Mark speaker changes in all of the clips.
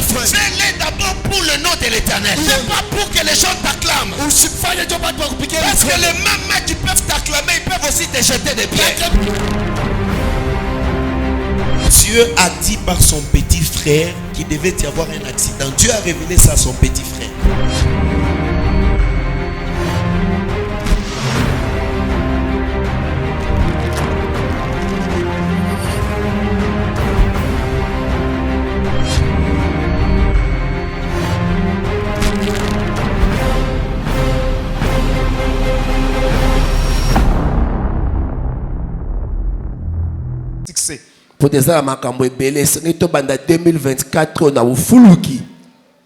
Speaker 1: Fais-les d'abord pour le nom de l'Éternel. C'est pas pour que les gens t'acclament. Parce que les mêmes qui peuvent t'acclamer, ils peuvent aussi te jeter des pierres. Dieu a dit par son petit frère qu'il devait y avoir un accident. Dieu a révélé ça à son petit frère.
Speaker 2: Pour des makambo ebele to banda 2024 na ufuluki.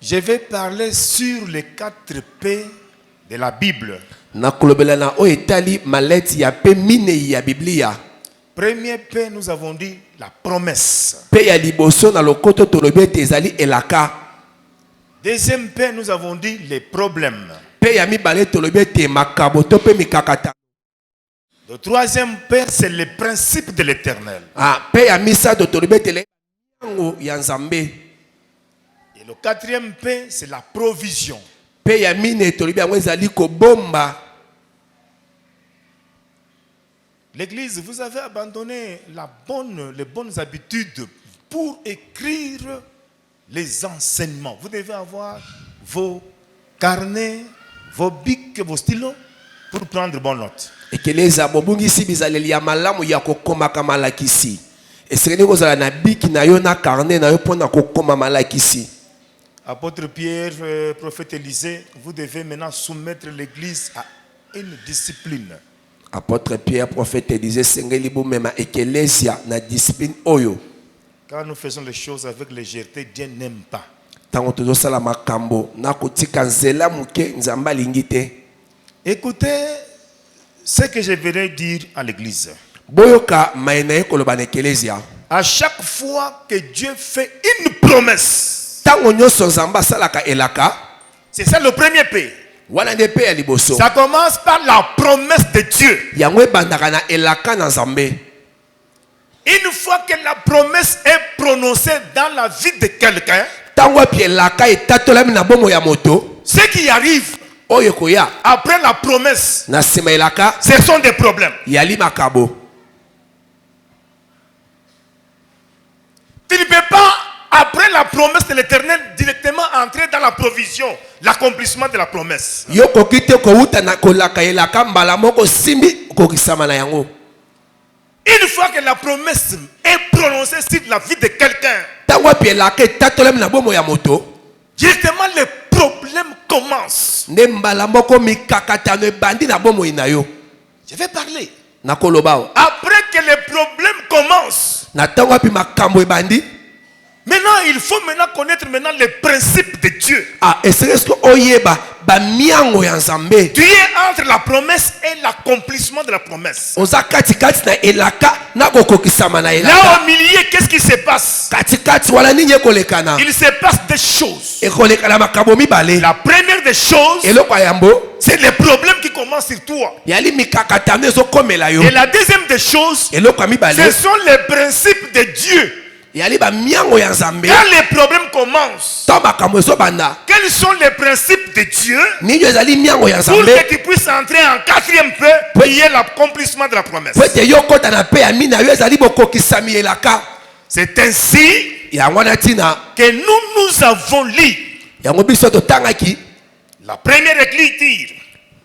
Speaker 3: Je vais parler sur les 4 P de la Bible.
Speaker 2: Na kolobela na o etali maleti ya pe mine ya Biblia.
Speaker 3: Premier P, nous avons dit la promesse.
Speaker 2: Pe ya liboso na lokoto tolobi ezali elaka.
Speaker 3: Deuxième P, nous avons dit les problèmes.
Speaker 2: Pe ya mibale tolobi te makabo to pe mikakata.
Speaker 3: Le troisième P, c'est le principe de l'Éternel.
Speaker 2: Pe ya misa to tolobi te ya Nzambe.
Speaker 3: Et le quatrième P, c'est la provision.
Speaker 2: Pe ya mine tolobi yango ezali ko bomba.
Speaker 3: L'Église, vous avez abandonné les bonnes habitudes pour écrire les enseignements. Vous devez avoir vos carnets, vos bics, vos stylos pour prendre bonne note.
Speaker 2: Ekeleza bobungisi bizaleli ya malamu ya kokoma kama malakisi. Esengeli kozala na biki na yo na carnet na yo pona kokoma malakisi.
Speaker 3: Apôtre Pierre, prophète Élisée, vous devez maintenant soumettre l'Église à une discipline.
Speaker 2: Apôtre Pierre, prophète Élisée, sengeli bo mema ekelesia na discipline oyo.
Speaker 3: Quand nous faisons les choses avec légèreté, Dieu n'aime pas.
Speaker 2: Tango tozo sala makambo na kotika nzela muke nzamba lingite.
Speaker 3: Écoutez ce que je vais dire à l'église.
Speaker 2: Boyoka maena koloba na ekelesia.
Speaker 3: À chaque fois que Dieu fait une promesse,
Speaker 2: tango nyoso nzamba salaka elaka,
Speaker 3: c'est ça le premier P.
Speaker 2: Wana de pe ya liboso.
Speaker 3: Ça commence par la promesse de Dieu.
Speaker 2: Yango bandaka na elaka na Nzambe.
Speaker 3: Une fois que la promesse est prononcée dans la vie de quelqu'un,
Speaker 2: tango pi elaka etatolami na bomo ya moto,
Speaker 3: ce qui arrive
Speaker 2: oyo koya
Speaker 3: après la promesse,
Speaker 2: na sima elaka,
Speaker 3: ce sont des problèmes.
Speaker 2: Yali makabo.
Speaker 3: Tu ne peux pas, après la promesse de l'Éternel, directement entrer dans la provision, l'accomplissement de la promesse.
Speaker 2: Yoko kite ko uta na kolaka elaka mbala moko simbi kokisama na yango.
Speaker 3: Une fois que la promesse est prononcée sur la vie de quelqu'un,
Speaker 2: tango pi elaka etatolami na bomo ya moto,
Speaker 3: directement les problèmes commencent.
Speaker 2: ne mbala moko mikakatano ebandi na bomo ina yo.
Speaker 3: Je vais parler.
Speaker 2: Na kolobao.
Speaker 3: Après que les problèmes commencent,
Speaker 2: na tango pi makambo ebandi,
Speaker 3: maintenant il faut connaître les principes de Dieu.
Speaker 2: est-ce que oyeba ba miango ya Nzambe.
Speaker 3: Tu es entre la promesse et l'accomplissement de la promesse.
Speaker 2: Oza kati kati na elaka na kokokisama na elaka.
Speaker 3: Là au milieu, qu'est-ce qui se passe?
Speaker 2: Kati kati wala nini ekolekana.
Speaker 3: Il se passe des choses.
Speaker 2: Ekolekana makambo mibale.
Speaker 3: La première des choses,
Speaker 2: eloko yambo,
Speaker 3: c'est les problèmes qui commencent sur toi.
Speaker 2: yali mikakatano ezokomela yo.
Speaker 3: Et la deuxième des choses,
Speaker 2: eloko mibale,
Speaker 3: ce sont les principes de Dieu.
Speaker 2: yali ba miango ya Nzambe.
Speaker 3: Quand les problèmes commencent,
Speaker 2: To makambo ezobanda,
Speaker 3: quels sont les principes de Dieu
Speaker 2: nini ezali miango ya
Speaker 3: pour
Speaker 2: Nzambe
Speaker 3: que tu puisses entrer en quatrième peu, qui est l'accomplissement de la promesse?
Speaker 2: po ete yo kota na pe ya mina yo ezali bokokisami elaka.
Speaker 3: C'est ainsi
Speaker 2: Yango na tina
Speaker 3: que nous avons lu
Speaker 2: yango biso totangaki
Speaker 3: la première écriture.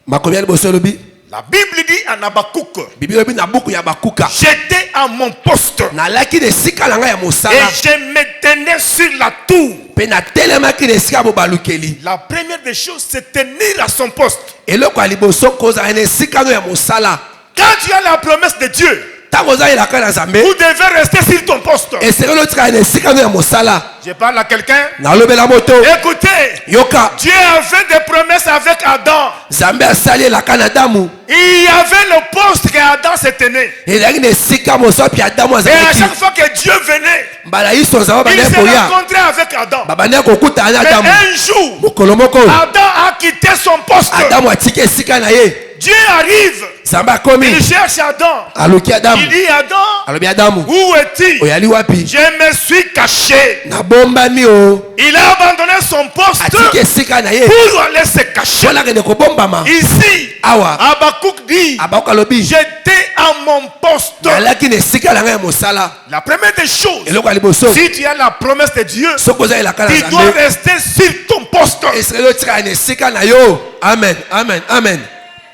Speaker 2: makomi ya liboso elobi,
Speaker 3: La Bible dit en Habakkuk,
Speaker 2: Bible elobi na buku ya Bakuka,
Speaker 3: j'étais à mon poste
Speaker 2: nalaki na esika na ngai ya
Speaker 3: et
Speaker 2: mosala
Speaker 3: je me tenais sur la tour.
Speaker 2: pe natelemaki na esika bobalukeli.
Speaker 3: La première des choses, c'est tenir à son poste.
Speaker 2: Eloko ya liboso kozala na esika no ya mosala.
Speaker 3: Quand tu as la promesse de Dieu,
Speaker 2: Tango oza elaka na Nzambe,
Speaker 3: vous devez rester sur ton poste.
Speaker 2: esengeli otikala na esika no ya mosala.
Speaker 3: Je parle à quelqu'un.
Speaker 2: Nalobela moto,
Speaker 3: Écoutez,
Speaker 2: yoka,
Speaker 3: Dieu avait des promesses avec Adam.
Speaker 2: Nzambe asali elaka na Adamu.
Speaker 3: Il y avait le poste que Adam se tenait.
Speaker 2: Ezalaki na esika mosapi Adamu
Speaker 3: Et à
Speaker 2: azalaki.
Speaker 3: chaque fois que Dieu venait,
Speaker 2: Mbala iso Nzambe
Speaker 3: il
Speaker 2: bandaki
Speaker 3: se
Speaker 2: koya,
Speaker 3: rencontrait avec Adam.
Speaker 2: babandaki kokutana na
Speaker 3: Mais
Speaker 2: Adamu.
Speaker 3: un jour,
Speaker 2: Mokolo moko
Speaker 3: Adam a quitté son poste.
Speaker 2: Adamu atiki esika na ye.
Speaker 3: Dieu arrive.
Speaker 2: Zamba komi.
Speaker 3: Il cherche Adam.
Speaker 2: Aluki Adam.
Speaker 3: Il dit Adam,
Speaker 2: Alobi Adamu.
Speaker 3: où es-tu?
Speaker 2: Oyali wapi.
Speaker 3: Je me suis caché.
Speaker 2: Na bomba mi o.
Speaker 3: Il a abandonné son poste
Speaker 2: Atike sika na ye.
Speaker 3: pour aller se cacher.
Speaker 2: Wala kende ko bomba ma.
Speaker 3: Ici,
Speaker 2: Awa.
Speaker 3: Habakkuk dit,
Speaker 2: Abako alobi.
Speaker 3: j'étais à mon poste.
Speaker 2: Alaki ne sika la ngai mosala.
Speaker 3: La première des choses,
Speaker 2: Eloko aliboso.
Speaker 3: si tu as la promesse de Dieu,
Speaker 2: Sokoza ila kana
Speaker 3: tu dois
Speaker 2: zambe.
Speaker 3: rester sur ton poste.
Speaker 2: Esrelo tika ne sika na yo. Amen. Amen. Amen.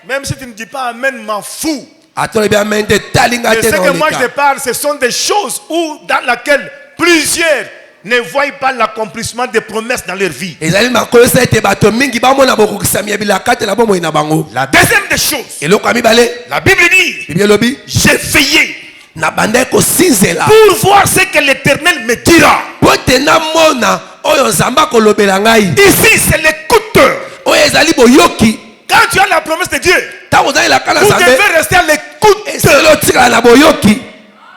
Speaker 3: Même si tu ne dis pas Amen, m'en fous.
Speaker 2: Atole bien mente talinga
Speaker 3: Et
Speaker 2: te
Speaker 3: ce que moi je
Speaker 2: na.
Speaker 3: te parle, ce sont des choses dans lesquelles plusieurs ne voient pas l'accomplissement des promesses dans leur vie.
Speaker 2: Ezali makolo sa ete bato mingi bamona bokokisa bilaka te na bomoi na bango.
Speaker 3: La deuxième des choses,
Speaker 2: Eloko amibale.
Speaker 3: la Bible dit,
Speaker 2: Bible lobi.
Speaker 3: j'ai veillé
Speaker 2: Na bande ko sinzela.
Speaker 3: pour voir ce que l'Éternel me dira.
Speaker 2: Pote na mona oyo nzamba kolobela ngai.
Speaker 3: Ici, c'est l'écouteur.
Speaker 2: Oyo ezali boyoki.
Speaker 3: Quand tu as la promesse de Dieu,
Speaker 2: Tango zali la kana
Speaker 3: vous
Speaker 2: zambe.
Speaker 3: devez rester à l'écoute
Speaker 2: Eselo tika na boyoki.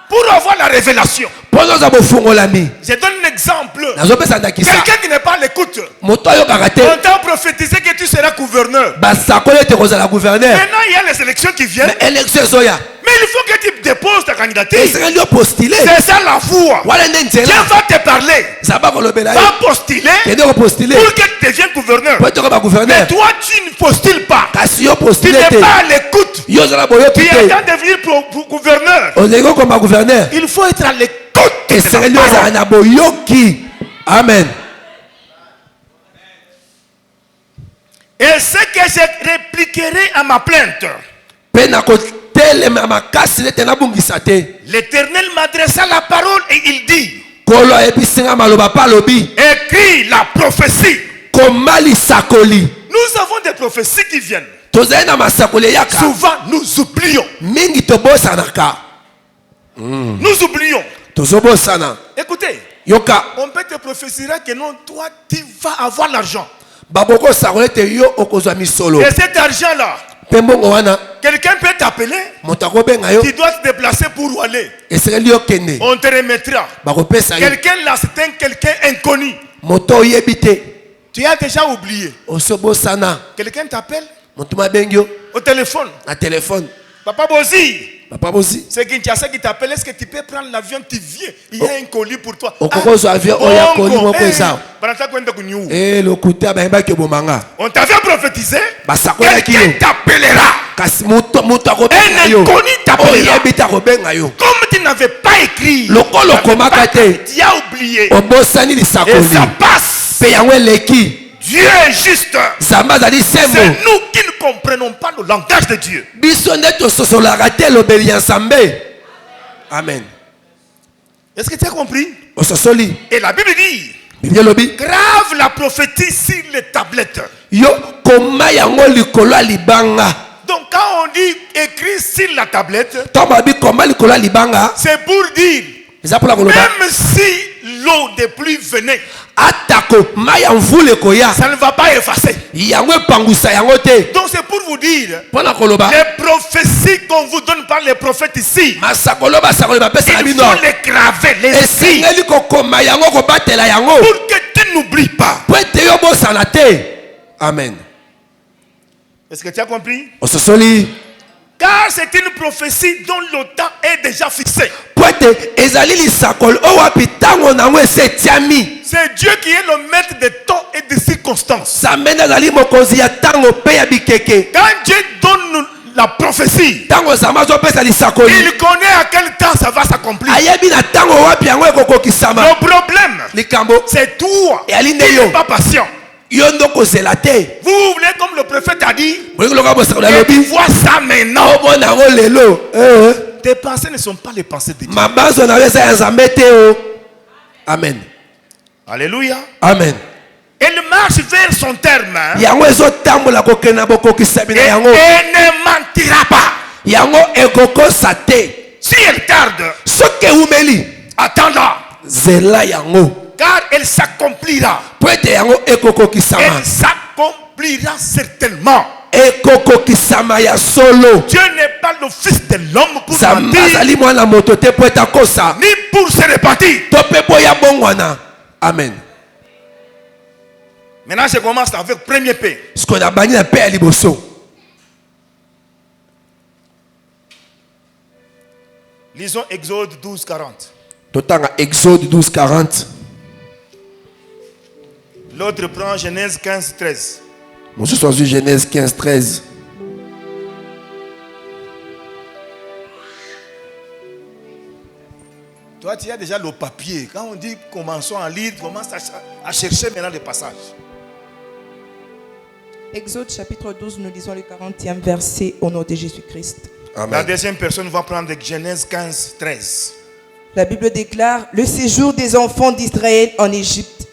Speaker 3: pour avoir la révélation.
Speaker 2: Pono za bofungolami.
Speaker 3: Je donne un exemple.
Speaker 2: Nazopesa ndakisa.
Speaker 3: Quelqu'un qui n'est pas à l'écoute,
Speaker 2: Moto ayokaka te.
Speaker 3: on t'a prophétisé que tu seras gouverneur.
Speaker 2: Basakoli ete kozala gouverneur.
Speaker 3: Maintenant, il y a les élections qui viennent.
Speaker 2: Mais élection ezoya.
Speaker 3: Mais il faut que tu déposes ta candidature.
Speaker 2: Esengeli opostile.
Speaker 3: C'est ça la foi.
Speaker 2: Wala nde
Speaker 3: Dieu
Speaker 2: nzela.
Speaker 3: va te parler.
Speaker 2: Nzamba kolobela ye.
Speaker 3: Va postuler
Speaker 2: Kende kopostile.
Speaker 3: pour que tu deviennes gouverneur.
Speaker 2: Po toko ba
Speaker 3: Mais
Speaker 2: gouverneur.
Speaker 3: toi, tu ne postules pas.
Speaker 2: Kasi yo
Speaker 3: Tu
Speaker 2: postile
Speaker 3: n'es
Speaker 2: te.
Speaker 3: pas à l'écoute.
Speaker 2: Yo ozala
Speaker 3: Tu
Speaker 2: boyoki
Speaker 3: es
Speaker 2: te.
Speaker 3: en train de devenir gouverneur.
Speaker 2: Ozali kokoma gouverneur.
Speaker 3: Il faut être à l'écoute. de
Speaker 2: Esengeli
Speaker 3: la
Speaker 2: ozala
Speaker 3: parole.
Speaker 2: na boyoki. Amen.
Speaker 3: Et ce que je répliquerai à ma plainte,
Speaker 2: Pe na kotelema makasi nete nabungisa te.
Speaker 3: l'Éternel m'adressa la parole et il dit,
Speaker 2: Kolo ayebisinga maloba pa alobi.
Speaker 3: écris la prophétie.
Speaker 2: Koma lisakoli.
Speaker 3: Nous avons des prophéties qui viennent.
Speaker 2: Tozali na masakoli yaka.
Speaker 3: Souvent, nous oublions.
Speaker 2: Mingi tobosanaka.
Speaker 3: Nous oublions.
Speaker 2: Tozobosana.
Speaker 3: Écoutez,
Speaker 2: Yoka.
Speaker 3: on peut te prophétiser que non, toi, tu vas avoir l'argent.
Speaker 2: Baboko sakole te yo okozwa misolo.
Speaker 3: Et cet argent-là,
Speaker 2: Pembongo wana.
Speaker 3: quelqu'un peut t'appeler,
Speaker 2: Moto benga yo.
Speaker 3: tu dois te déplacer pour où aller.
Speaker 2: Esengeli yo kende.
Speaker 3: On te remettra.
Speaker 2: Bakopesa yo.
Speaker 3: Quelqu'un là, c'est quelqu'un inconnu.
Speaker 2: Moto oyebi te.
Speaker 3: Tu as déjà oublié.
Speaker 2: Osobosana.
Speaker 3: Quelqu'un t'appelle
Speaker 2: Moto mabengi yo
Speaker 3: au téléphone.
Speaker 2: na téléphone.
Speaker 3: Papa Bozi,
Speaker 2: Papa bosi.
Speaker 3: c'est Kinshasa qui t'appelle. Est-ce que tu peux prendre l'avion, tu viens? Il y a un colis pour toi.
Speaker 2: Okokozo avion oya koli moko eza. Lokuta bayeba ke bomanga.
Speaker 3: On t'avait prophétisé.
Speaker 2: Basakola ki
Speaker 3: Quelqu'un
Speaker 2: yo.
Speaker 3: t'appellera.
Speaker 2: Kasi moto akobenga
Speaker 3: Un
Speaker 2: yo.
Speaker 3: inconnu t'appellera.
Speaker 2: Oyebi ta kobenga yo.
Speaker 3: Comme tu n'avais pas écrit,
Speaker 2: Lokolo komaka te.
Speaker 3: tu as oublié.
Speaker 2: Obosani
Speaker 3: Et
Speaker 2: lisakoli.
Speaker 3: ça passe.
Speaker 2: Pe yango eleki.
Speaker 3: Dieu est juste.
Speaker 2: Zamba zali
Speaker 3: C'est
Speaker 2: sembo.
Speaker 3: nous qui ne comprenons pas le langage de Dieu.
Speaker 2: Biso nde tososolaka te elobeli ya nzambe. Amen.
Speaker 3: Est-ce que tu as compris?
Speaker 2: Ososoli.
Speaker 3: Et la Bible dit,
Speaker 2: Bible elobi.
Speaker 3: grave la prophétie sur les tablettes.
Speaker 2: Yo koma yango likolo ya libanga.
Speaker 3: Donc quand on dit écrit sur la tablette,
Speaker 2: Ntango babi koma likolo ya libanga.
Speaker 3: c'est pour dire,
Speaker 2: Eza mpola koloba.
Speaker 3: même si l'eau de pluie venait,
Speaker 2: Atako mai ya mvula ekoya.
Speaker 3: ça ne va pas effacer.
Speaker 2: Yango epangusa yango te.
Speaker 3: Donc c'est pour vous dire,
Speaker 2: Mpona koloba.
Speaker 3: les prophéties qu'on vous donne par les prophètes ici,
Speaker 2: Masakolo basakoli bapesa na
Speaker 3: il
Speaker 2: bino.
Speaker 3: faut les graver, les signes,
Speaker 2: Esengeli kokoma yango kobatela yango.
Speaker 3: pour que tu n'oublies pas.
Speaker 2: Po ete yo bosana te. Amen.
Speaker 3: Est-ce que tu as compris?
Speaker 2: Ososoli.
Speaker 3: Car c'est une prophétie dont le temps est déjà fixé.
Speaker 2: Po ete ezali lisakoli oyo wapi ntango nango esi etiami.
Speaker 3: C'est Dieu qui est le maître des temps et des circonstances.
Speaker 2: Nzambe nde azali mokonzi ya ntango mpe ya bikeke.
Speaker 3: Quand Dieu donne la prophétie,
Speaker 2: Ntango nzambe azopesa lisakoli.
Speaker 3: il connaît à quel temps ça va s'accomplir.
Speaker 2: Ayebi na ntango wapi yango ekokokisama.
Speaker 3: Le problème,
Speaker 2: Likambo.
Speaker 3: c'est toi
Speaker 2: Et Aline
Speaker 3: qui
Speaker 2: yo.
Speaker 3: n'es pas patient.
Speaker 2: Yo ndo kozela te.
Speaker 3: Vous voulez, comme le prophète a dit,
Speaker 2: Bolingo loka bosakoli
Speaker 3: et tu
Speaker 2: alobi.
Speaker 3: vois ça maintenant.
Speaker 2: Obona yango lelo.
Speaker 3: Tes pensées ne sont pas les pensées de Dieu.
Speaker 2: Mabanzo na yo eza ya nzambe te o. Amen.
Speaker 3: Alléluia.
Speaker 2: Amen.
Speaker 3: Elle marche vers son terme. Hein,
Speaker 2: Yango ezotambola kokende na bokokisami na
Speaker 3: et
Speaker 2: yango.
Speaker 3: elle ne mentira pas.
Speaker 2: Yango ekokosa te.
Speaker 3: Si elle tarde,
Speaker 2: Soki eumeli.
Speaker 3: attends-la.
Speaker 2: Zela yango.
Speaker 3: Car elle s'accomplira.
Speaker 2: Po ete yango ekokokisama.
Speaker 3: Elle s'accomplira certainement.
Speaker 2: Ekokokisama ya solo.
Speaker 3: Dieu n'est pas le fils de l'homme pour
Speaker 2: Nzambe
Speaker 3: mentir,
Speaker 2: azali mwana moto te po ete akosa.
Speaker 3: ni pour se repentir.
Speaker 2: To mpe boya bongwana. Amen.
Speaker 3: Maintenant, je commence avec premier P.
Speaker 2: Sikoyo na bani na mpe ya liboso.
Speaker 3: Lisons Exode 12, 40.
Speaker 2: Totanga Exode 12, 40.
Speaker 3: L'autre prend Genèse 15, 13.
Speaker 2: Monsieur soit Genèse 15, 13.
Speaker 3: Toi, tu as déjà le papier. Quand on dit commençons à lire, commence à chercher maintenant les passages.
Speaker 4: Exode chapitre 12, nous lisons le 40e verset au nom de Jésus-Christ.
Speaker 2: Amen.
Speaker 3: La deuxième personne va prendre Genèse 15, 13.
Speaker 4: La Bible déclare: le séjour des enfants d'Israël en Égypte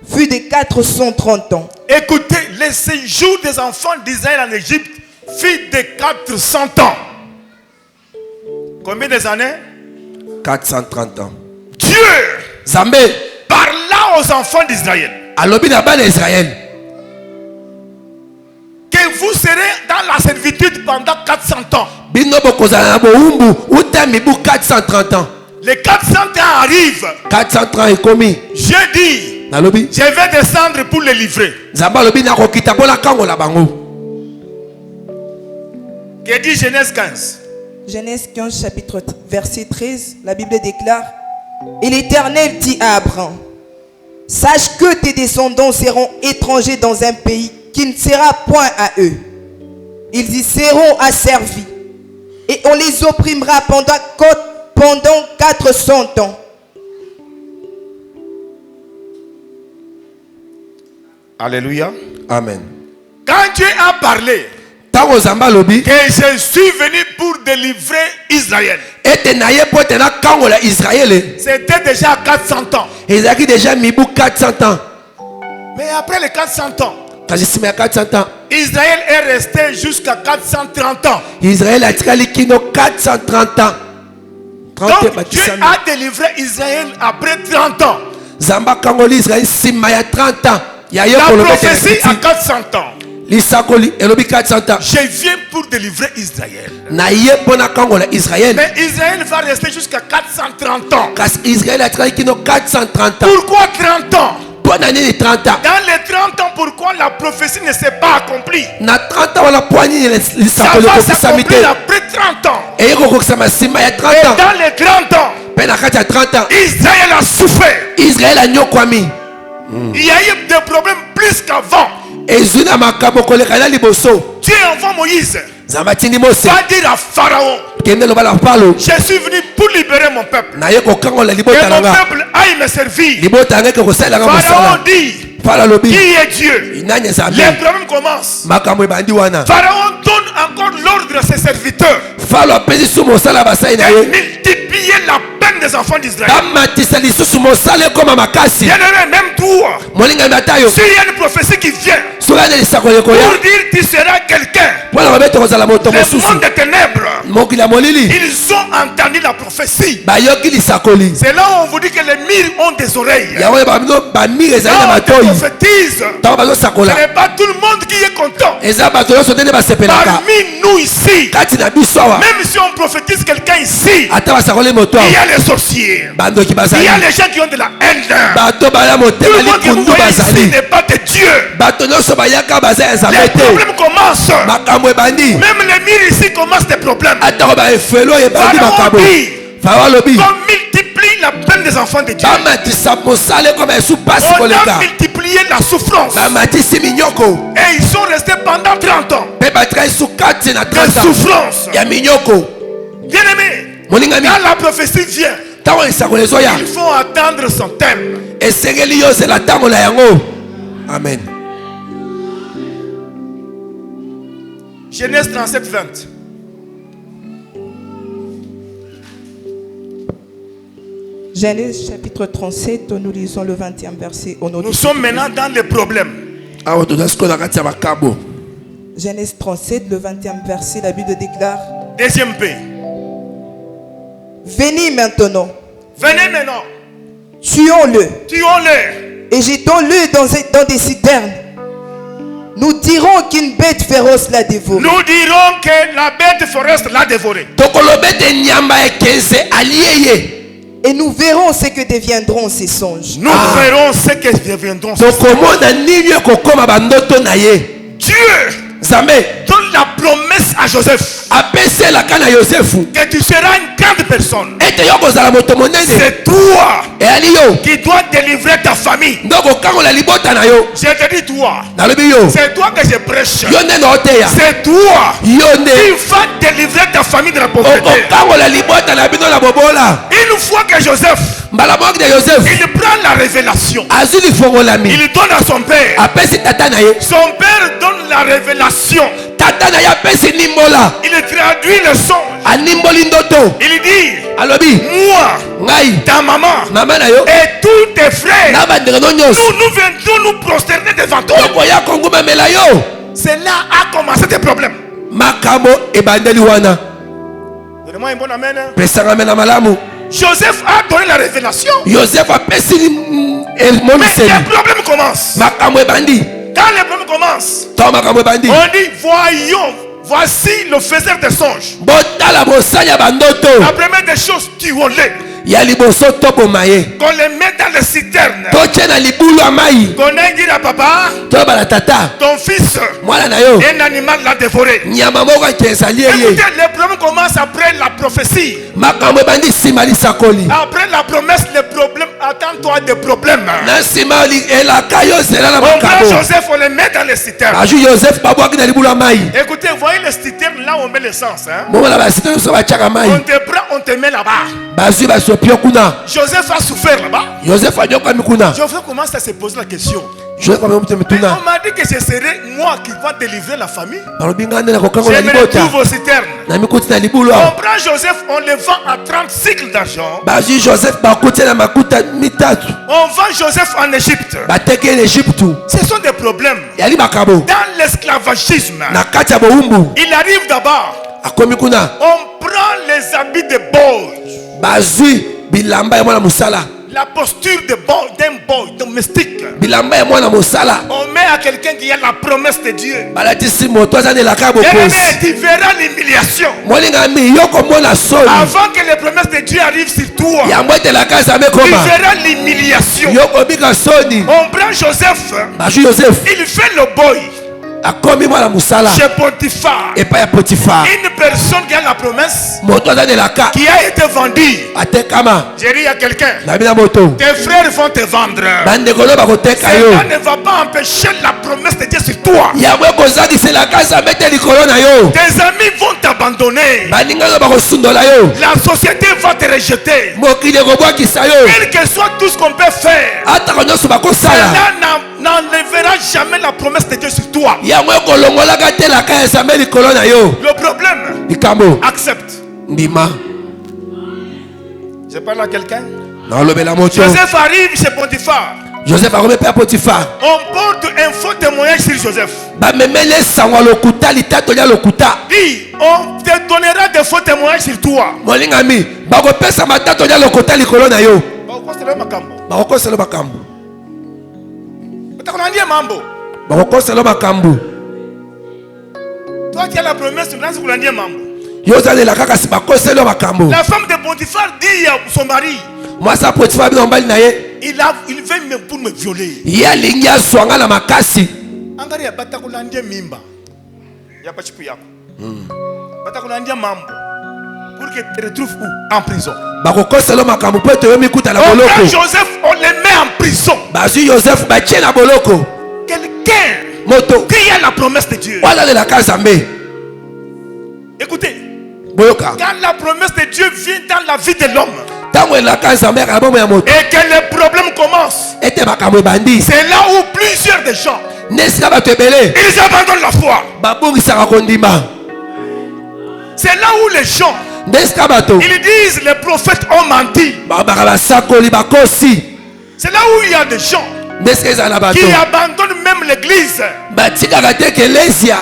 Speaker 4: fut de 430 ans.
Speaker 3: Écoutez, le séjour des enfants d'Israël en Égypte fut de 400 ans. Combien des années?
Speaker 2: 430 ans.
Speaker 3: Dieu
Speaker 2: Zambé.
Speaker 3: parla aux enfants d'Israël
Speaker 2: Alobi na bana Israël.
Speaker 3: que vous serez dans la servitude pendant 400 ans.
Speaker 2: Bino bokozala na boumbu uta mibu 430 ans.
Speaker 3: Les 400 ans arrivent.
Speaker 2: 400 ans ekomi.
Speaker 3: J'ai dit,
Speaker 2: Nalobi.
Speaker 3: je vais descendre pour les livrer.
Speaker 2: Zamba lobi na kokita bona kango la bango.
Speaker 3: Que dit Genèse 15?
Speaker 4: Genèse 15, chapitre verset 13, la Bible déclare: et l'Éternel dit à Abraham: sache que tes descendants seront étrangers dans un pays qui ne sera point à eux. Ils y seront asservis et on les opprimera pendant 400 ans.
Speaker 3: Alléluia.
Speaker 2: Amen.
Speaker 3: Quand Dieu a parlé
Speaker 2: Tango Zamba lobi.
Speaker 3: que je suis venu pour délivrer Israël,
Speaker 2: Ete na ye pote na kango la Israël.
Speaker 3: c'était déjà 400 ans.
Speaker 2: Ezaki déjà mibu 400 ans.
Speaker 3: Mais après les 400 ans,
Speaker 2: Kasi sima ya 400 ans.
Speaker 3: Israël est resté jusqu'à 430 ans.
Speaker 2: Israël a tiré kino 430 ans. 30
Speaker 3: Donc Dieu a délivré Israël après 30 ans.
Speaker 2: Zamba kangoli Israël sima ya 30 ans. Ya yo
Speaker 3: La
Speaker 2: kolobe
Speaker 3: prophétie à 400 ans.
Speaker 2: Lisakoli elobi 400 ans.
Speaker 3: Je viens pour délivrer Israël.
Speaker 2: Na ye pona kango la Israël.
Speaker 3: Mais Israël va rester jusqu'à 430 ans.
Speaker 2: Kasi Israël a tiré kino 430 ans.
Speaker 3: Pourquoi 30 ans?
Speaker 2: Pona nini 30 ans.
Speaker 3: Dans les 30 ans, pourquoi la prophétie ne s'est pas accomplie?
Speaker 2: Na 30 ans wala poigni
Speaker 3: Ça
Speaker 2: lisakoli
Speaker 3: va
Speaker 2: ko
Speaker 3: s'accomplir
Speaker 2: samite.
Speaker 3: après 30 ans.
Speaker 2: Et ko ko sama sima ya 30
Speaker 3: Et
Speaker 2: ans.
Speaker 3: dans les 30 ans,
Speaker 2: Pena kati ya 30 ans.
Speaker 3: Israël a souffert.
Speaker 2: Israël a nyokwami.
Speaker 3: Il y a eu des problèmes plus qu'avant.
Speaker 2: Ezuna makabo koleka na liboso.
Speaker 3: Dieu envoie Moïse.
Speaker 2: Zamba tindi Mose.
Speaker 3: Va dire à Pharaon:
Speaker 2: Kende lo bala palo.
Speaker 3: je suis venu pour libérer mon peuple.
Speaker 2: Na ye ko kango la
Speaker 3: Que
Speaker 2: libota
Speaker 3: mon
Speaker 2: nga.
Speaker 3: peuple aille me servir.
Speaker 2: Libota nga ko sala nga
Speaker 3: Pharaon
Speaker 2: mosala.
Speaker 3: dit:
Speaker 2: Fala lobi.
Speaker 3: qui est Dieu?
Speaker 2: Inanya zambe.
Speaker 3: Les problèmes commencent.
Speaker 2: Makambo ebandi wana.
Speaker 3: Pharaon donne encore l'ordre à ses serviteurs
Speaker 2: Falo apesi su mosala basai na
Speaker 3: de
Speaker 2: ye.
Speaker 3: multiplier la peine des enfants d'Israël.
Speaker 2: Bamatisa lisusu mosala ekoma makasi.
Speaker 3: Bien-aimé, même toi,
Speaker 2: Molinga matayo.
Speaker 3: s'il y a une prophétie qui vient
Speaker 2: Soka ne lisakole ko ya.
Speaker 3: pour dire tu seras quelqu'un,
Speaker 2: Wana babeto kozala moto
Speaker 3: le
Speaker 2: mosusu.
Speaker 3: monde des ténèbres,
Speaker 2: Mokila molili.
Speaker 3: ils ont entendu la prophétie.
Speaker 2: Bayoki lisakoli.
Speaker 3: C'est là où on vous dit que les murs ont des oreilles.
Speaker 2: Yawe bamino bamire ezali na
Speaker 3: Quand on te
Speaker 2: matoyi.
Speaker 3: prophétise,
Speaker 2: Tango bazo
Speaker 3: ce
Speaker 2: sakola.
Speaker 3: n'est pas tout le monde qui est content.
Speaker 2: Eza bato nyonso ndenge basepelaka.
Speaker 3: Parmi nous ici,
Speaker 2: Kati na biso awa.
Speaker 3: même si on prophétise quelqu'un ici,
Speaker 2: Ata basakoli moto
Speaker 3: il y
Speaker 2: awa.
Speaker 3: a les sorciers,
Speaker 2: Bandoki
Speaker 3: il
Speaker 2: bazali.
Speaker 3: y a les gens qui ont de la haine.
Speaker 2: Bato bala
Speaker 3: Tout
Speaker 2: motema
Speaker 3: le monde que vous
Speaker 2: likundu
Speaker 3: voyez ici
Speaker 2: bazali.
Speaker 3: n'est pas de Dieu.
Speaker 2: Bato nyonso bayaka baza ya nzambe
Speaker 3: Les
Speaker 2: te.
Speaker 3: problèmes commencent.
Speaker 2: Makambo ebandi.
Speaker 3: Même les murs ici commencent des problèmes.
Speaker 2: Atako baefelo ebandi
Speaker 3: Pharaon
Speaker 2: makambo.
Speaker 3: dit
Speaker 2: Faraon alobi.
Speaker 3: qu'on multiplie la peine des enfants de Dieu.
Speaker 2: Bamatisa mosala ekoma esu pasi
Speaker 3: On a
Speaker 2: koleka.
Speaker 3: multiplié la souffrance.
Speaker 2: Bamatisi minyoko.
Speaker 3: Et ils sont restés pendant 30 ans.
Speaker 2: Mpe batrayi su kati na
Speaker 3: De
Speaker 2: 30 ans.
Speaker 3: souffrance.
Speaker 2: Ya minyoko.
Speaker 3: Bien-aimé,
Speaker 2: Molingami.
Speaker 3: quand la prophétie vient,
Speaker 2: Ntango lisakoli ezoya.
Speaker 3: il faut attendre son thème.
Speaker 2: Esengeli yozela ntango na yango. Amen.
Speaker 3: Genèse 37, 20.
Speaker 4: Genèse chapitre 37, nous lisons le 20e verset au nom de
Speaker 3: Nous sommes maintenant dans les problèmes.
Speaker 2: Awa toza sikoyo na kati ya makambo.
Speaker 4: Genèse 37, le 20e verset, la Bible déclare:
Speaker 3: Deuxième P.
Speaker 4: venez maintenant,
Speaker 3: Venez maintenant.
Speaker 4: tuons-le
Speaker 3: Tuons-le.
Speaker 4: et jetons-le dans des citernes. Nous dirons qu'une bête féroce l'a dévoré.
Speaker 3: Nous dirons que la bête foreste l'a dévoré.
Speaker 2: Tokolobete nyamba ekenze alieye.
Speaker 4: Et nous verrons ce que deviendront ces songes.
Speaker 3: Nous verrons ce que deviendront.
Speaker 2: Tokomona nini ekokoma bandoto na ye.
Speaker 3: Dieu
Speaker 2: Nzambe
Speaker 3: donne la promesse à Joseph
Speaker 2: apesi elaka na Yosefu.
Speaker 3: que tu seras un grande personne.
Speaker 2: ete yo kozala moto monene
Speaker 3: C'est toi
Speaker 2: eyali yo
Speaker 3: qui dois délivrer ta famille.
Speaker 2: nde okokangola libota na yo.
Speaker 3: Je te dis toi.
Speaker 2: nalobi yo
Speaker 3: C'est toi que je prêche.
Speaker 2: yo nde na oteya
Speaker 3: C'est toi
Speaker 2: yo
Speaker 3: qui
Speaker 2: nde
Speaker 3: va délivrer ta famille de la pauvreté.
Speaker 2: okokangola libota na bino na bobola.
Speaker 3: Une fois que Joseph,
Speaker 2: mbala moki na yosefu
Speaker 3: il prend la révélation,
Speaker 2: azwi lifongolami
Speaker 3: il donne à son père.
Speaker 2: apesi tata na ye.
Speaker 3: Son père donne la révélation.
Speaker 2: tata na ye apesi nimbola
Speaker 3: Il traduit le songe.
Speaker 2: animboli ndoto
Speaker 3: Il dit,
Speaker 2: alobi
Speaker 3: moi,
Speaker 2: ngai
Speaker 3: ta maman
Speaker 2: mama na yo
Speaker 3: et tous tes frères,
Speaker 2: na bandeko no nyonso
Speaker 3: nous viendrons nous prosterner devant toi.
Speaker 2: tokoya kongumamela yo.
Speaker 3: C'est là a commencé tes problèmes.
Speaker 2: makambo ebandeli wana.
Speaker 3: Donnez-moi un bon amen.
Speaker 2: pesanga na malamu.
Speaker 3: Joseph a donné la révélation.
Speaker 2: yosefu apesi
Speaker 3: Mais
Speaker 2: emoniseli
Speaker 3: les problèmes commencent.
Speaker 2: makambo ebandi.
Speaker 3: Quand les problèmes commencent,
Speaker 2: to makambo ebandi
Speaker 3: on dit, voyons, voici le faiseur des songes.
Speaker 2: botala bosali ya bandoto
Speaker 3: La première des choses, tuons-les.
Speaker 2: ya liboso toboma ye
Speaker 3: Qu'on les met dans les citernes.
Speaker 2: totie na libulu ya mai
Speaker 3: Qu'on ait dit à papa,
Speaker 2: tobala tata
Speaker 3: ton fils,
Speaker 2: mwana na yo
Speaker 3: un animal l'a dévoré.
Speaker 2: nyama moko ake ezali ye
Speaker 3: Écoutez, les problèmes commencent après la prophétie.
Speaker 2: makambo ebandi nsima lisakoli
Speaker 3: Après la promesse, les problèmes, attends-toi des problèmes.
Speaker 2: na nsima elaka yo zela na
Speaker 3: On prend
Speaker 2: makambo
Speaker 3: Joseph, on les met dans les citernes.
Speaker 2: azwi yosefu babwaki na libulu ya mai
Speaker 3: Écoutez, voyez les citernes là où on met l'essence. Hein?
Speaker 2: bomona basite nyonso batiaka
Speaker 3: On
Speaker 2: mai
Speaker 3: te prend, on te met là-bas.
Speaker 2: bazwi basopio kuna
Speaker 3: Joseph a souffert là-bas.
Speaker 2: yosefu anyokami kuna
Speaker 3: Joseph commence à se poser la question.
Speaker 2: josefu amemute
Speaker 3: Mais
Speaker 2: mituna
Speaker 3: on m'a dit que ce serait moi qui va délivrer la famille.
Speaker 2: balobi ngai nde na
Speaker 3: Je
Speaker 2: kokangola
Speaker 3: me
Speaker 2: libota
Speaker 3: retrouve aux citernes.
Speaker 2: na mikuti na libulu
Speaker 3: On
Speaker 2: awa
Speaker 3: prend Joseph, on le vend à 30 cycles d'argent.
Speaker 2: bazwi josefu bakuti na makuta mitatu
Speaker 3: On vend Joseph en Égypte.
Speaker 2: bateki ye na egyptu
Speaker 3: Ce sont des problèmes.
Speaker 2: yali makambo
Speaker 3: Dans l'esclavagisme,
Speaker 2: na kati ya bowumbu
Speaker 3: il arrive d'abord.
Speaker 2: akomi kuna
Speaker 3: On prend les habits de boy.
Speaker 2: bazwi bilamba ya mwana mosala
Speaker 3: La posture de boy, d'un boy domestique.
Speaker 2: bilamba ya mwana mosala
Speaker 3: On met à quelqu'un qui a la promesse de Dieu.
Speaker 2: balatisi moto aza na elaka ya bokonzi
Speaker 3: Bien-aimé, tu verras l'humiliation.
Speaker 2: molingami yo komona soni
Speaker 3: Avant que les promesses de Dieu arrivent sur toi,
Speaker 2: yango ete elaka ezambe
Speaker 3: tu
Speaker 2: koma
Speaker 3: verras l'humiliation.
Speaker 2: yo kobika soni
Speaker 3: On prend Joseph,
Speaker 2: bazwi yosefu
Speaker 3: il fait le boy
Speaker 2: akomi mwana mosala
Speaker 3: chez Potiphar.
Speaker 2: epai ya potifar
Speaker 3: Une personne qui a la promesse,
Speaker 2: moto aza na elaka
Speaker 3: qui a été vendue.
Speaker 2: atekama
Speaker 3: J'ai dit à quelqu'un,
Speaker 2: nabi na moto
Speaker 3: tes frères vont te vendre.
Speaker 2: bandeko no bakoteka yo
Speaker 3: Cela ne va pas empêcher la promesse de Dieu sur toi.
Speaker 2: yango ekozangisa elaka ezambe te likolo na yo
Speaker 3: Tes amis vont t'abandonner.
Speaker 2: baninga no bakosundola yo
Speaker 3: La société va te rejeter.
Speaker 2: mokili ekobwakisa yo
Speaker 3: Quel que soit tout ce qu'on peut faire,
Speaker 2: atako nyonso bakosala
Speaker 3: cela n'enlèvera jamais la promesse de Dieu sur toi.
Speaker 2: yango ekolongolaka te elaka ya ezambe likolo na yo
Speaker 3: Le problème,
Speaker 2: likambo
Speaker 3: accepte.
Speaker 2: ndima
Speaker 3: Je parle à quelqu'un.
Speaker 2: naolobela moto
Speaker 3: Joseph arrive chez Potiphar.
Speaker 2: joseph akomi mpe ya potifar
Speaker 3: On porte un faux témoignage sur Joseph.
Speaker 2: bamemeli esango ya lokuta litato lia lokuta
Speaker 3: Dit, on te donnera des faux témoignages sur toi.
Speaker 2: molingami bakopesa matato lia lokuta likolo na yo bakokosela makambo bakokosela makambo
Speaker 3: Toi qui as la promesse, tu me dis mambo.
Speaker 2: yo ozala kaka si bakosela makambo
Speaker 3: La femme de Potiphar dit à son mari,
Speaker 2: mwasi ya potifar bino mobali na ye
Speaker 3: il veut même pour me violer.
Speaker 2: ye alingi azwanga na makasi
Speaker 3: Angalia batakulandia mimba. Ya pachipu yako. Batakulandia mambo. Pour que tu te retrouves où? En prison.
Speaker 2: bakokosela makambo mpo ete yo mikuta na
Speaker 3: On prend
Speaker 2: boloko
Speaker 3: Joseph, on le met en prison.
Speaker 2: bazwi yosefu batie na boloko
Speaker 3: Quelqu'un
Speaker 2: moto
Speaker 3: qui a la promesse de Dieu.
Speaker 2: oyo azalelaka nzambe
Speaker 3: Écoutez,
Speaker 2: boyoka
Speaker 3: quand la promesse de Dieu vient dans la vie de l'homme
Speaker 2: ntango elaka nzambe yaka na bomo ya moto
Speaker 3: et que les problèmes commencent,
Speaker 2: ete makambo ebandi
Speaker 3: c'est là où plusieurs des gens,
Speaker 2: nde esika bato ebele
Speaker 3: ils abandonnent la foi.
Speaker 2: babongisaka kondima
Speaker 3: C'est là où les gens,
Speaker 2: nde esika bato
Speaker 3: ils disent les prophètes ont menti.
Speaker 2: babaka basakoli bakosi
Speaker 3: C'est là où il y a des gens
Speaker 2: nde esika ezala na bato
Speaker 3: qui abandonnent même l'église.
Speaker 2: batikaka te ekelesia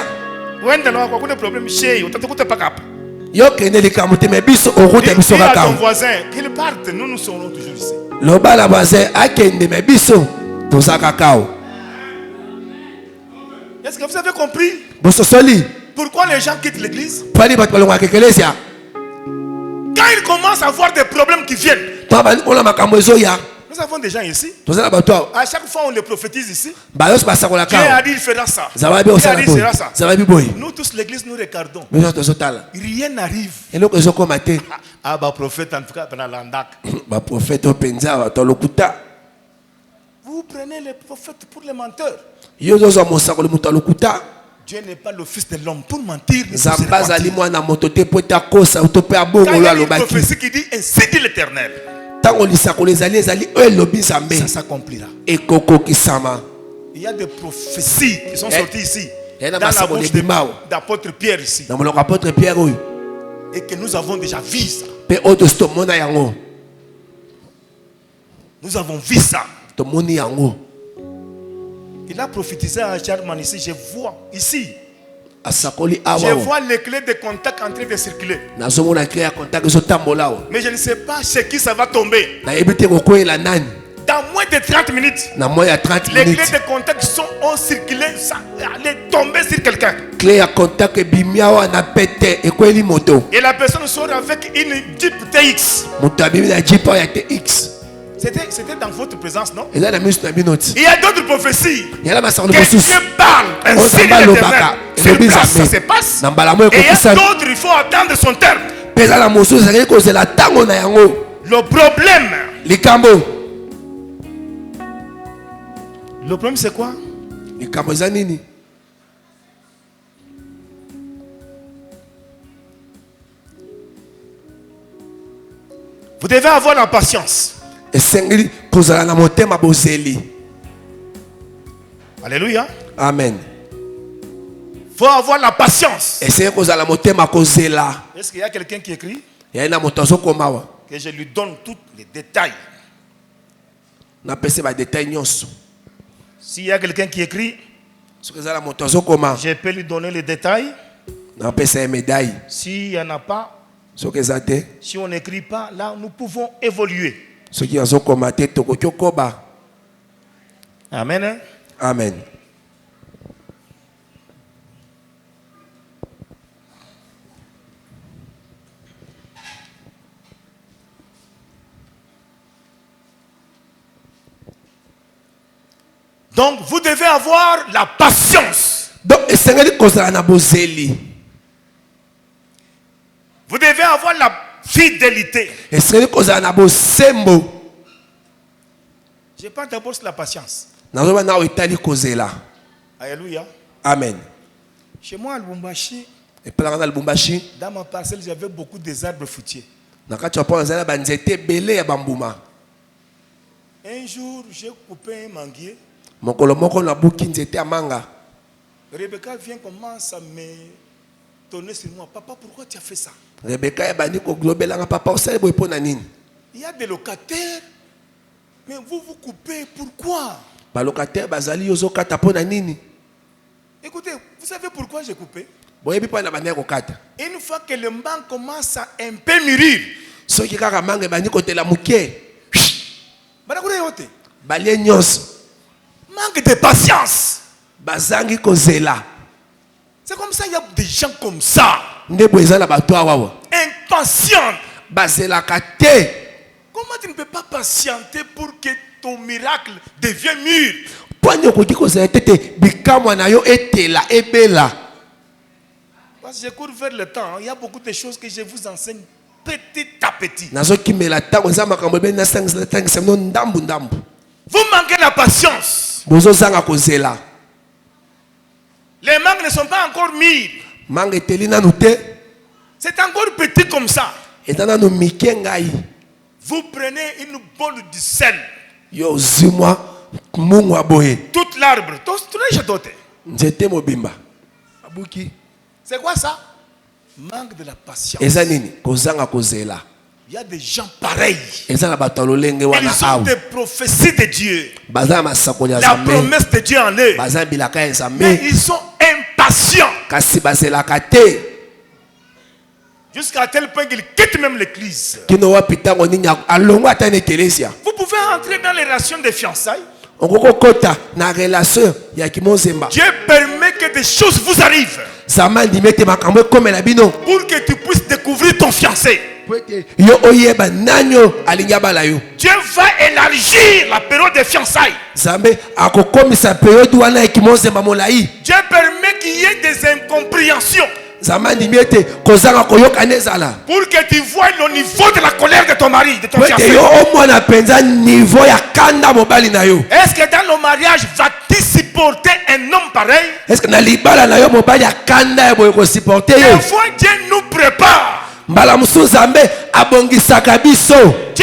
Speaker 2: yo kende likambo te me biso okute biso
Speaker 3: Dis à
Speaker 2: kaka
Speaker 3: ton voisin qu'il parte, nous serons toujours ici.
Speaker 2: loba na voisin akende me biso toza kakao
Speaker 3: Est-ce que vous avez compris
Speaker 2: bososoli
Speaker 3: pourquoi les gens quittent l'église?
Speaker 2: pani bato balongaka ekelesia
Speaker 3: Quand ils commencent à avoir des problèmes qui viennent,
Speaker 2: to bandikola makambo ezoya
Speaker 3: nous avons des gens ici.
Speaker 2: toza na bato awa
Speaker 3: À chaque fois on les prophétise ici.
Speaker 2: bayoso
Speaker 3: Dieu
Speaker 2: basakolaka
Speaker 3: a
Speaker 2: awa
Speaker 3: dit il fera ça.
Speaker 2: zala bi
Speaker 3: Dieu a
Speaker 2: osala
Speaker 3: dit il
Speaker 2: boye
Speaker 3: fera ça.
Speaker 2: zala bi boye
Speaker 3: Nous tous l'église nous regardons.
Speaker 2: biso tozotala
Speaker 3: Rien n'arrive.
Speaker 2: eloko ezokoma te
Speaker 3: Ah, bah, prophète, en tout cas, pendant l'andak.
Speaker 2: Ba prophète openza ba tolokuta.
Speaker 3: Vous prenez les prophètes pour les menteurs.
Speaker 2: Yo zo mosako le muta lokuta.
Speaker 3: Dieu n'est pas le fils de l'homme pour mentir.
Speaker 2: Zamba zali mwana moto te po ta kosa utope
Speaker 3: Quand
Speaker 2: abongo
Speaker 3: il y
Speaker 2: lo
Speaker 3: a une
Speaker 2: alobaki.
Speaker 3: prophétie qui dit ainsi dit l'Éternel,
Speaker 2: Tango lisako les ezali oyo lobi Nzambe.
Speaker 3: ça s'accomplira.
Speaker 2: Ekoko kisama.
Speaker 3: Il y a des prophéties qui sont sorties ici,
Speaker 2: Il y a
Speaker 3: dans la
Speaker 2: des
Speaker 3: bouche d'apôtre Pierre ici,
Speaker 2: Na moloko apôtre Pierre oyo.
Speaker 3: et que nous avons déjà vu ça.
Speaker 2: Pe oto sto mona yango.
Speaker 3: Nous avons vu ça.
Speaker 2: To moni yango.
Speaker 3: Il a prophétisé à Charman ici, je vois ici.
Speaker 2: Asakoli
Speaker 3: Je
Speaker 2: awa.
Speaker 3: vois les clés de contact en train de circuler.
Speaker 2: Nazomona clé ya contact zo tambola o.
Speaker 3: Mais je ne sais pas chez qui ça va tomber.
Speaker 2: Na yebite kokoyela nani.
Speaker 3: Dans moins de 30 minutes,
Speaker 2: Na moya ya 30
Speaker 3: les clés
Speaker 2: minutes.
Speaker 3: de contact ont circulé, ça allait tomber sur quelqu'un.
Speaker 2: Clé ya contact ebimia wa na pete ekweli moto.
Speaker 3: Et la personne sort avec une Jeep TX.
Speaker 2: Moto abimi na Jeep ya TX.
Speaker 3: C'était dans votre présence, non?
Speaker 2: Eza na misu na binoti.
Speaker 3: Il y a d'autres prophéties.
Speaker 2: Yala masakolo
Speaker 3: Que
Speaker 2: mosusu.
Speaker 3: Dieu parle, ainsi dit
Speaker 2: Ozamba
Speaker 3: l'Éternel.
Speaker 2: lobaka.
Speaker 3: Sur
Speaker 2: Elobi
Speaker 3: place, ça
Speaker 2: Nzambe.
Speaker 3: se passe.
Speaker 2: Na mbala moyo
Speaker 3: Et il y a
Speaker 2: kokisa.
Speaker 3: d'autres, il faut attendre son terme.
Speaker 2: Peza na mosusu ezali kozela tango na yango.
Speaker 3: Le problème c'est quoi?
Speaker 2: Likambo eza nini?
Speaker 3: Vous devez avoir la patience.
Speaker 2: Esengeli kozala na motema bozeli.
Speaker 3: Alléluia.
Speaker 2: Amen.
Speaker 3: Faut avoir la patience.
Speaker 2: Esengeli kozala motema kozela.
Speaker 3: Est-ce qu'il y a quelqu'un qui écrit
Speaker 2: Yali na moto azokoma wa.
Speaker 3: que je lui donne tous les détails?
Speaker 2: Na pese ba détail nyonso.
Speaker 3: S'il y a quelqu'un qui écrit,
Speaker 2: Soki ezala moto azokoma.
Speaker 3: je peux lui donner les détails.
Speaker 2: Na pese ya médaille.
Speaker 3: S'il n'y en a pas,
Speaker 2: Soki eza te.
Speaker 3: si on n'écrit pas, là nous pouvons évoluer.
Speaker 2: Soki azokoma te tokoki okoba.
Speaker 3: Amen. Hein?
Speaker 2: Amen.
Speaker 3: Donc vous devez avoir la patience.
Speaker 2: Donc esengeli kozala na bozeli.
Speaker 3: Vous devez avoir la fidélité.
Speaker 2: Esengeli kozala na bosembo.
Speaker 3: Je parle d'abord sur la patience.
Speaker 2: Nazoba na etali kozela.
Speaker 3: Alléluia.
Speaker 2: Amen.
Speaker 3: Chez moi à Lubumbashi,
Speaker 2: Epelanga na Lubumbashi.
Speaker 3: dans ma parcelle, j'avais beaucoup d'arbres fruitiers.
Speaker 2: Na kati ya pona zala ba nzete belé ya bambuma.
Speaker 3: Un jour, j'ai coupé un manguier.
Speaker 2: Mokolo moko na buki nzete ya manga.
Speaker 3: Rebecca vient, commence à me tourner sur moi. Papa, pourquoi tu as fait ça?
Speaker 2: Rebecca ya bani ko globelanga papa osali boy pona nini?
Speaker 3: Il y a des locataires, mais vous vous coupez. Pourquoi?
Speaker 2: Ba locataire bazali yozo kata pona nini?
Speaker 3: Écoutez, vous savez pourquoi j'ai coupé?
Speaker 2: Boyebi pona bani ko kata.
Speaker 3: Une fois que le mangue commence à un peu mûrir,
Speaker 2: Soki kaka manga bani ko tela muke. Balie nyonso.
Speaker 3: manque de patience.
Speaker 2: Bazangi kozela.
Speaker 3: C'est comme ça, il y a des gens comme ça,
Speaker 2: Nde boeza na bato awa.
Speaker 3: impatients.
Speaker 2: Bazela kate.
Speaker 3: Comment tu ne peux pas patienter pour que ton miracle devienne mûr?
Speaker 2: Pwani okoki kozela tete bikamwa na yo etela ebela.
Speaker 3: Parce que je cours vers le temps, il y a beaucoup de choses que je vous enseigne petit à petit.
Speaker 2: Nazokimela tango eza makambo ebeli na sangisa no ndambu ndambu.
Speaker 3: Vous manquez la patience.
Speaker 2: Bozozanga kozela.
Speaker 3: Les mangues ne sont pas encore mûres.
Speaker 2: Manga eteli nanu te.
Speaker 3: C'est encore petit comme ça.
Speaker 2: Eza nanu mike ngai.
Speaker 3: Vous prenez une bolle de sel.
Speaker 2: Yo zimwa mungwa boye.
Speaker 3: Tout l'arbre, tout les jetés.
Speaker 2: Nzete mobimba. Abuki.
Speaker 3: C'est quoi ça? Manque de la patience.
Speaker 2: Eza nini? Kozanga kozela.
Speaker 3: Il y a des gens pareils.
Speaker 2: Eza na bato lolenge wana
Speaker 3: Ils ont
Speaker 2: awu.
Speaker 3: des prophéties de Dieu.
Speaker 2: Baza masakoli ya
Speaker 3: La
Speaker 2: Nzambe.
Speaker 3: promesse de Dieu en eux.
Speaker 2: Baza bilaka ya
Speaker 3: Mais
Speaker 2: Nzambe.
Speaker 3: ils sont impatients.
Speaker 2: Kasi bazelaka te.
Speaker 3: Jusqu'à tel point qu'ils quittent même l'église.
Speaker 2: Kino wapi tango nini alongo ata na ekelesia.
Speaker 3: Vous pouvez entrer dans les relations de fiançailles.
Speaker 2: Okoko kota na relation ya kimonzemba.
Speaker 3: Dieu permet que des choses vous arrivent
Speaker 2: Zama ndimete makambo ekomela bino.
Speaker 3: pour que tu puisses découvrir ton fiancé.
Speaker 2: Yo oyeba nanyo alinga bala yo.
Speaker 3: Dieu va élargir la période de fiançailles.
Speaker 2: Zambe akokomisa periode wana ya kimonzemba molai.
Speaker 3: Dieu permet qu'il y ait des incompréhensions. Pour que tu vois le niveau de la colère de ton mari, de ton fiancé. Est-ce que dans le mariage, vas-tu supporter un homme pareil? Des fois, Dieu nous prépare. Dieu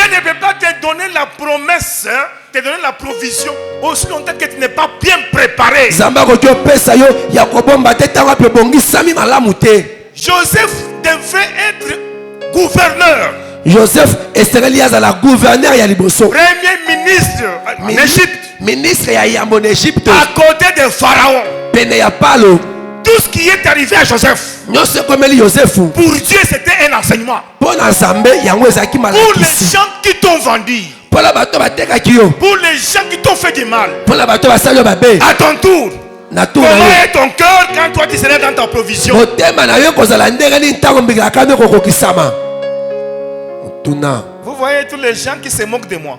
Speaker 3: ne peut pas te donner la promesse, te donner la provision aussi longtemps que tu n'es pas bien préparé. Joseph devait être gouverneur.
Speaker 2: Joseph est la gouverneur ya liboso.
Speaker 3: Premier ministre en Égypte.
Speaker 2: Ministre ya en Égypte.
Speaker 3: À côté de Pharaon.
Speaker 2: Pene ya palo.
Speaker 3: Tout ce qui est arrivé à Joseph. Pour Dieu, c'était un enseignement. Pour les gens qui t'ont vendu. Pour les gens qui t'ont fait du mal. À ton tour. Comment est ton cœur quand toi tu serais dans ta provision? Vous voyez tous les gens qui se moquent de moi.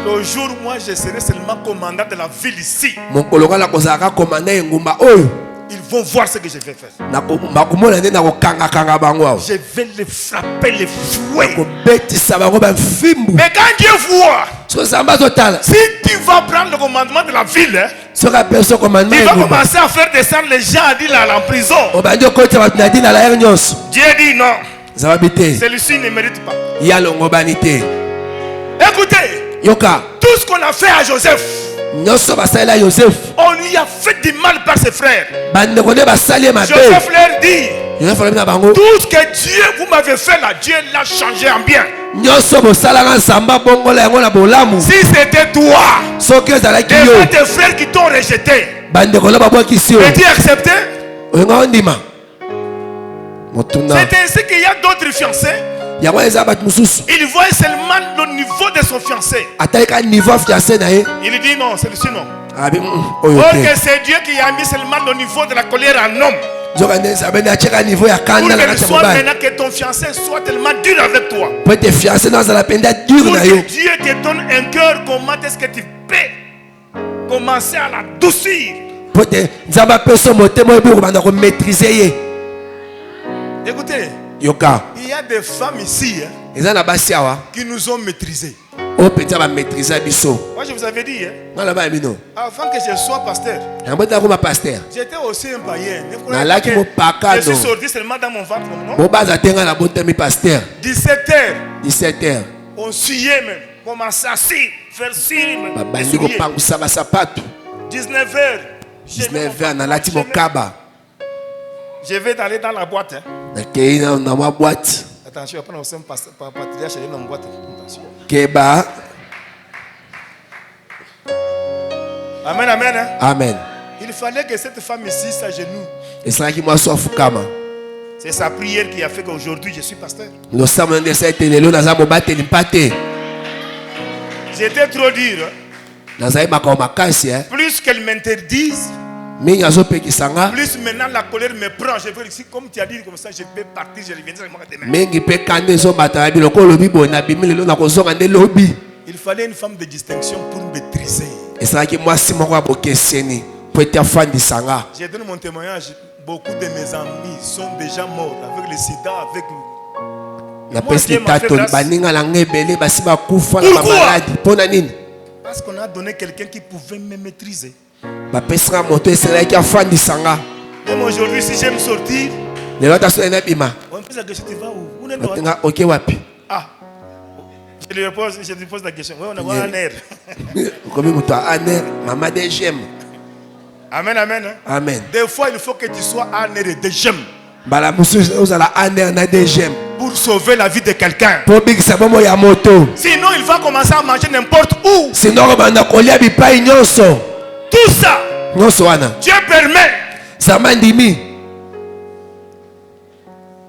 Speaker 3: Le jour où moi je serai seulement commandant de la ville ici, ils vont voir ce que je vais faire. Je vais les frapper, les fouets. Mais quand Dieu voit, si tu vas prendre le commandement de la ville, tu vas commencer à faire descendre les gens à dire en prison. Dieu dit non. Celui-ci ne mérite pas. Écoutez, tout ce qu'on a fait à Joseph, on lui a fait du mal par ses frères. Joseph leur dit, tout ce que Dieu vous m'avez fait là, Dieu l'a changé en bien. Si c'était toi, devant tes frères qui t'ont rejeté, peux-tu accepter? C'est ainsi qu'il y a d'autres fiancés. Il voit seulement le niveau de son fiancé. Il dit non, celui-ci non. Or que c'est Dieu qui a mis seulement le niveau de la colère en homme. Pour que soit maintenant que ton fiancé soit tellement dur avec toi. Pour que Dieu te donne un cœur, comment est-ce que tu peux commencer à l'adoucir? Écoutez, il y a des femmes ici qui nous ont maîtrisés. Moi je vous avais dit, avant que je sois pasteur, j'étais aussi un païen. Je suis sorti seulement dans mon ventre. 17h, on suyait même. Commençait à faire cirer. 19h, je vais aller dans la boîte. Attention, après nous sommes patriarches dans la boîte. Attention. Amen, amen.
Speaker 2: Amen.
Speaker 3: Il fallait que cette femme ici s'agenouille. C'est sa prière qui a fait qu'aujourd'hui je suis pasteur. J'étais trop dur. Plus qu'elle m'interdise, plus maintenant la colère me prend. Je veux ici, comme tu as dit comme ça, je peux partir, je reviens demain. Il fallait une femme de distinction pour maîtriser. J'ai donné mon témoignage. Beaucoup de mes amis sont déjà morts avec le sida, avec pourquoi? Parce qu'on a donné quelqu'un qui pouvait me maîtriser. Même aujourd'hui, si j'aime sortir, on me pose la question, tu vas où? Ah, je lui pose la question. Oui, on a un air. Amen, amen.
Speaker 2: Amen.
Speaker 3: Des fois, il faut que tu sois un air de j'aime. Pour sauver la vie de quelqu'un. Sinon, il va commencer à manger n'importe où. Tout ça, Dieu permet.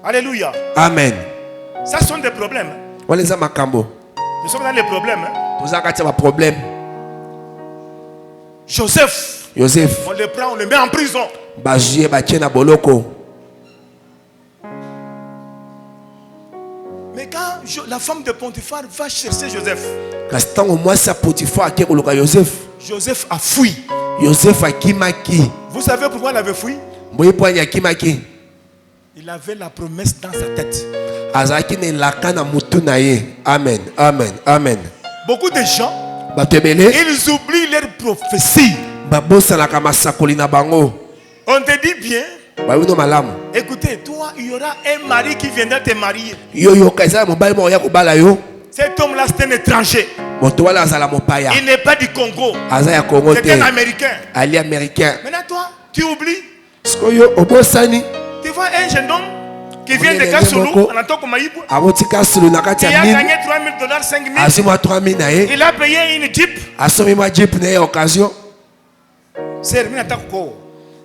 Speaker 3: Alléluia.
Speaker 2: Amen.
Speaker 3: Ça sont des problèmes. Nous sommes dans les problèmes. Joseph, on le prend, on le met en prison. Mais quand la femme de Potiphar va chercher Joseph, Joseph a fui. Vous savez pourquoi elle avait fui?
Speaker 2: Mboyi poani akimaki.
Speaker 3: Il avait la promesse dans sa tête.
Speaker 2: Azaki ne lakana mutu na ye. Amen. Amen. Amen.
Speaker 3: Beaucoup de gens,
Speaker 2: Batebele.
Speaker 3: ils oublient leur prophétie.
Speaker 2: Babosa la kamasakoli na bango.
Speaker 3: On te dit bien,
Speaker 2: Bayuno malamu.
Speaker 3: écoutez, toi, il y aura un mari qui viendra te marier.
Speaker 2: Yo yo kaisa mobali mo ya kobala yo.
Speaker 3: Cet homme-là, c'est un étranger.
Speaker 2: Moto wala azala mopaya.
Speaker 3: Il n'est pas du Congo.
Speaker 2: Aza ya Congo
Speaker 3: C'est
Speaker 2: te.
Speaker 3: un Américain.
Speaker 2: Ali américain.
Speaker 3: Maintenant, toi, tu oublies.
Speaker 2: Sko yo obosani.
Speaker 3: Tu vois un jeune homme qui vient de
Speaker 2: Mwenye
Speaker 3: Kasulu,
Speaker 2: moko.
Speaker 3: en Antoko Maïbou.
Speaker 2: Abotika sulu na kati
Speaker 3: Il
Speaker 2: ya
Speaker 3: a
Speaker 2: mine.
Speaker 3: gagné $3,000, 5 000.
Speaker 2: Azimwa 3000 na ye.
Speaker 3: Il a payé une Jeep.
Speaker 2: Asomi ma jeep na ye occasion.
Speaker 3: C'est le Atako.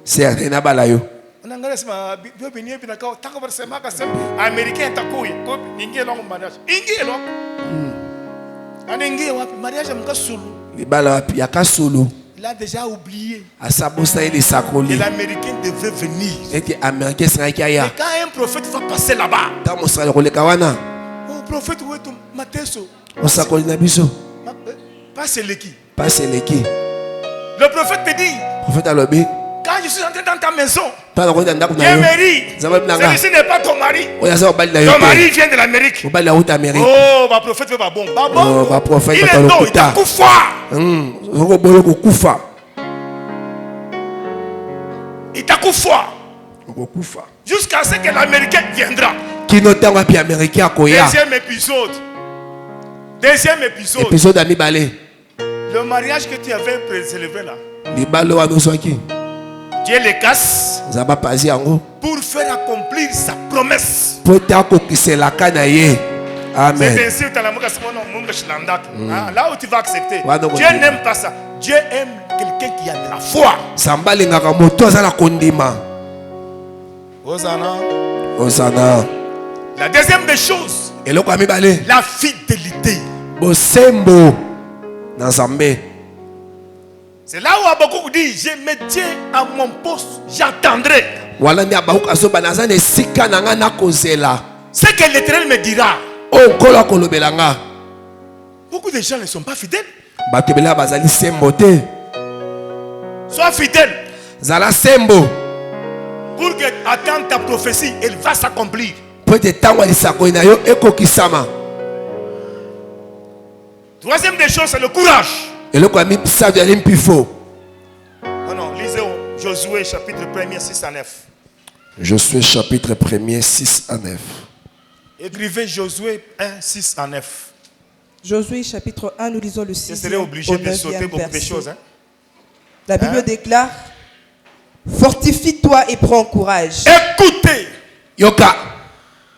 Speaker 2: C'est na bala yo.
Speaker 3: On a regardé ça. Bio Bénier, puis d'accord. Tako Barsema, Kassem, Américain, Tako. Ningue long mariage. Ingue long. Aningue wapi mariage à Kasulu.
Speaker 2: Libala wapi ya kasulu.
Speaker 3: Il a déjà oublié.
Speaker 2: Asabosa ile
Speaker 3: Et
Speaker 2: sakoli.
Speaker 3: l'Américain devait venir.
Speaker 2: Eti américain sangaki aya.
Speaker 3: Et quand un prophète va passer là-bas,
Speaker 2: Ta mosala koleka wana.
Speaker 3: oh prophète, où est ton Mateso?
Speaker 2: Osakoli na biso.
Speaker 3: Pas Seleki.
Speaker 2: Pas seleki.
Speaker 3: Le prophète te dit,
Speaker 2: Prophète alobi.
Speaker 3: quand je suis entré dans ta maison,
Speaker 2: Tana ko ndako na
Speaker 3: Dieu
Speaker 2: yo.
Speaker 3: mérite.
Speaker 2: Zama binanga.
Speaker 3: Celui-ci n'est pas ton mari.
Speaker 2: Oya za obali na yo.
Speaker 3: Ton mari vient de l'Amérique.
Speaker 2: Obali ya uta Amérique.
Speaker 3: Oh, ma prophète fait pas bon. Pas bon.
Speaker 2: Oh, ma prophète
Speaker 3: Il
Speaker 2: va
Speaker 3: est
Speaker 2: te
Speaker 3: non, il
Speaker 2: lokuta.
Speaker 3: t'a couvert.
Speaker 2: Oko boyo ko kufa.
Speaker 3: Il t'a couvert.
Speaker 2: Oko kufa.
Speaker 3: Jusqu'à ce que l'Américain viendra.
Speaker 2: Kino tango pi américain akoya.
Speaker 3: Deuxième épisode. Deuxième épisode.
Speaker 2: Épisode ami balé.
Speaker 3: Le mariage que tu avais préservé là.
Speaker 2: Libalo wa noswaki.
Speaker 3: Dieu les casse
Speaker 2: Zaba pazi yango.
Speaker 3: pour faire accomplir sa promesse.
Speaker 2: Pota ko kisela kana ye.
Speaker 3: C'est
Speaker 2: Amen.
Speaker 3: ainsi que là où tu vas accepter.
Speaker 2: Ouais, donc,
Speaker 3: Dieu n'aime pas ça. Dieu aime quelqu'un qui a de la foi.
Speaker 2: Sambali ngaka moto azala kondima.
Speaker 3: Hosanna.
Speaker 2: Osana.
Speaker 3: La deuxième des choses,
Speaker 2: Eloko ami balé.
Speaker 3: la fidélité.
Speaker 2: Bosembo. Na Zambé.
Speaker 3: C'est là où Habakkuk dit, je me tiens à mon poste, j'attendrai.
Speaker 2: Wala mi abakuka so banaza ne sika nanga na kozela.
Speaker 3: Ce que l'Éternel me dira.
Speaker 2: O kola kolobelanga.
Speaker 3: Beaucoup de gens ne sont pas fidèles.
Speaker 2: Batebela bazali sembo te.
Speaker 3: Sois fidèle
Speaker 2: Zala sembo.
Speaker 3: pour que attendre ta prophétie, elle va s'accomplir.
Speaker 2: Pote tango lisako na yo ekokisama.
Speaker 3: Troisième des choses, c'est le courage.
Speaker 2: Eloko ami sa de limpifo.
Speaker 3: Non, non, lisez Josué chapitre 1er, 6 à 9.
Speaker 2: Josué chapitre 1er 6 à 9.
Speaker 3: Écrivez Josué 1, 6 à 9.
Speaker 4: Josué chapitre 1, nous lisons le 6.
Speaker 3: Je serai obligé de sauter beaucoup de choses. Hein?
Speaker 4: La Bible
Speaker 3: Hein?
Speaker 4: déclare, fortifie-toi et prends courage.
Speaker 3: Écoutez,
Speaker 2: Yoka.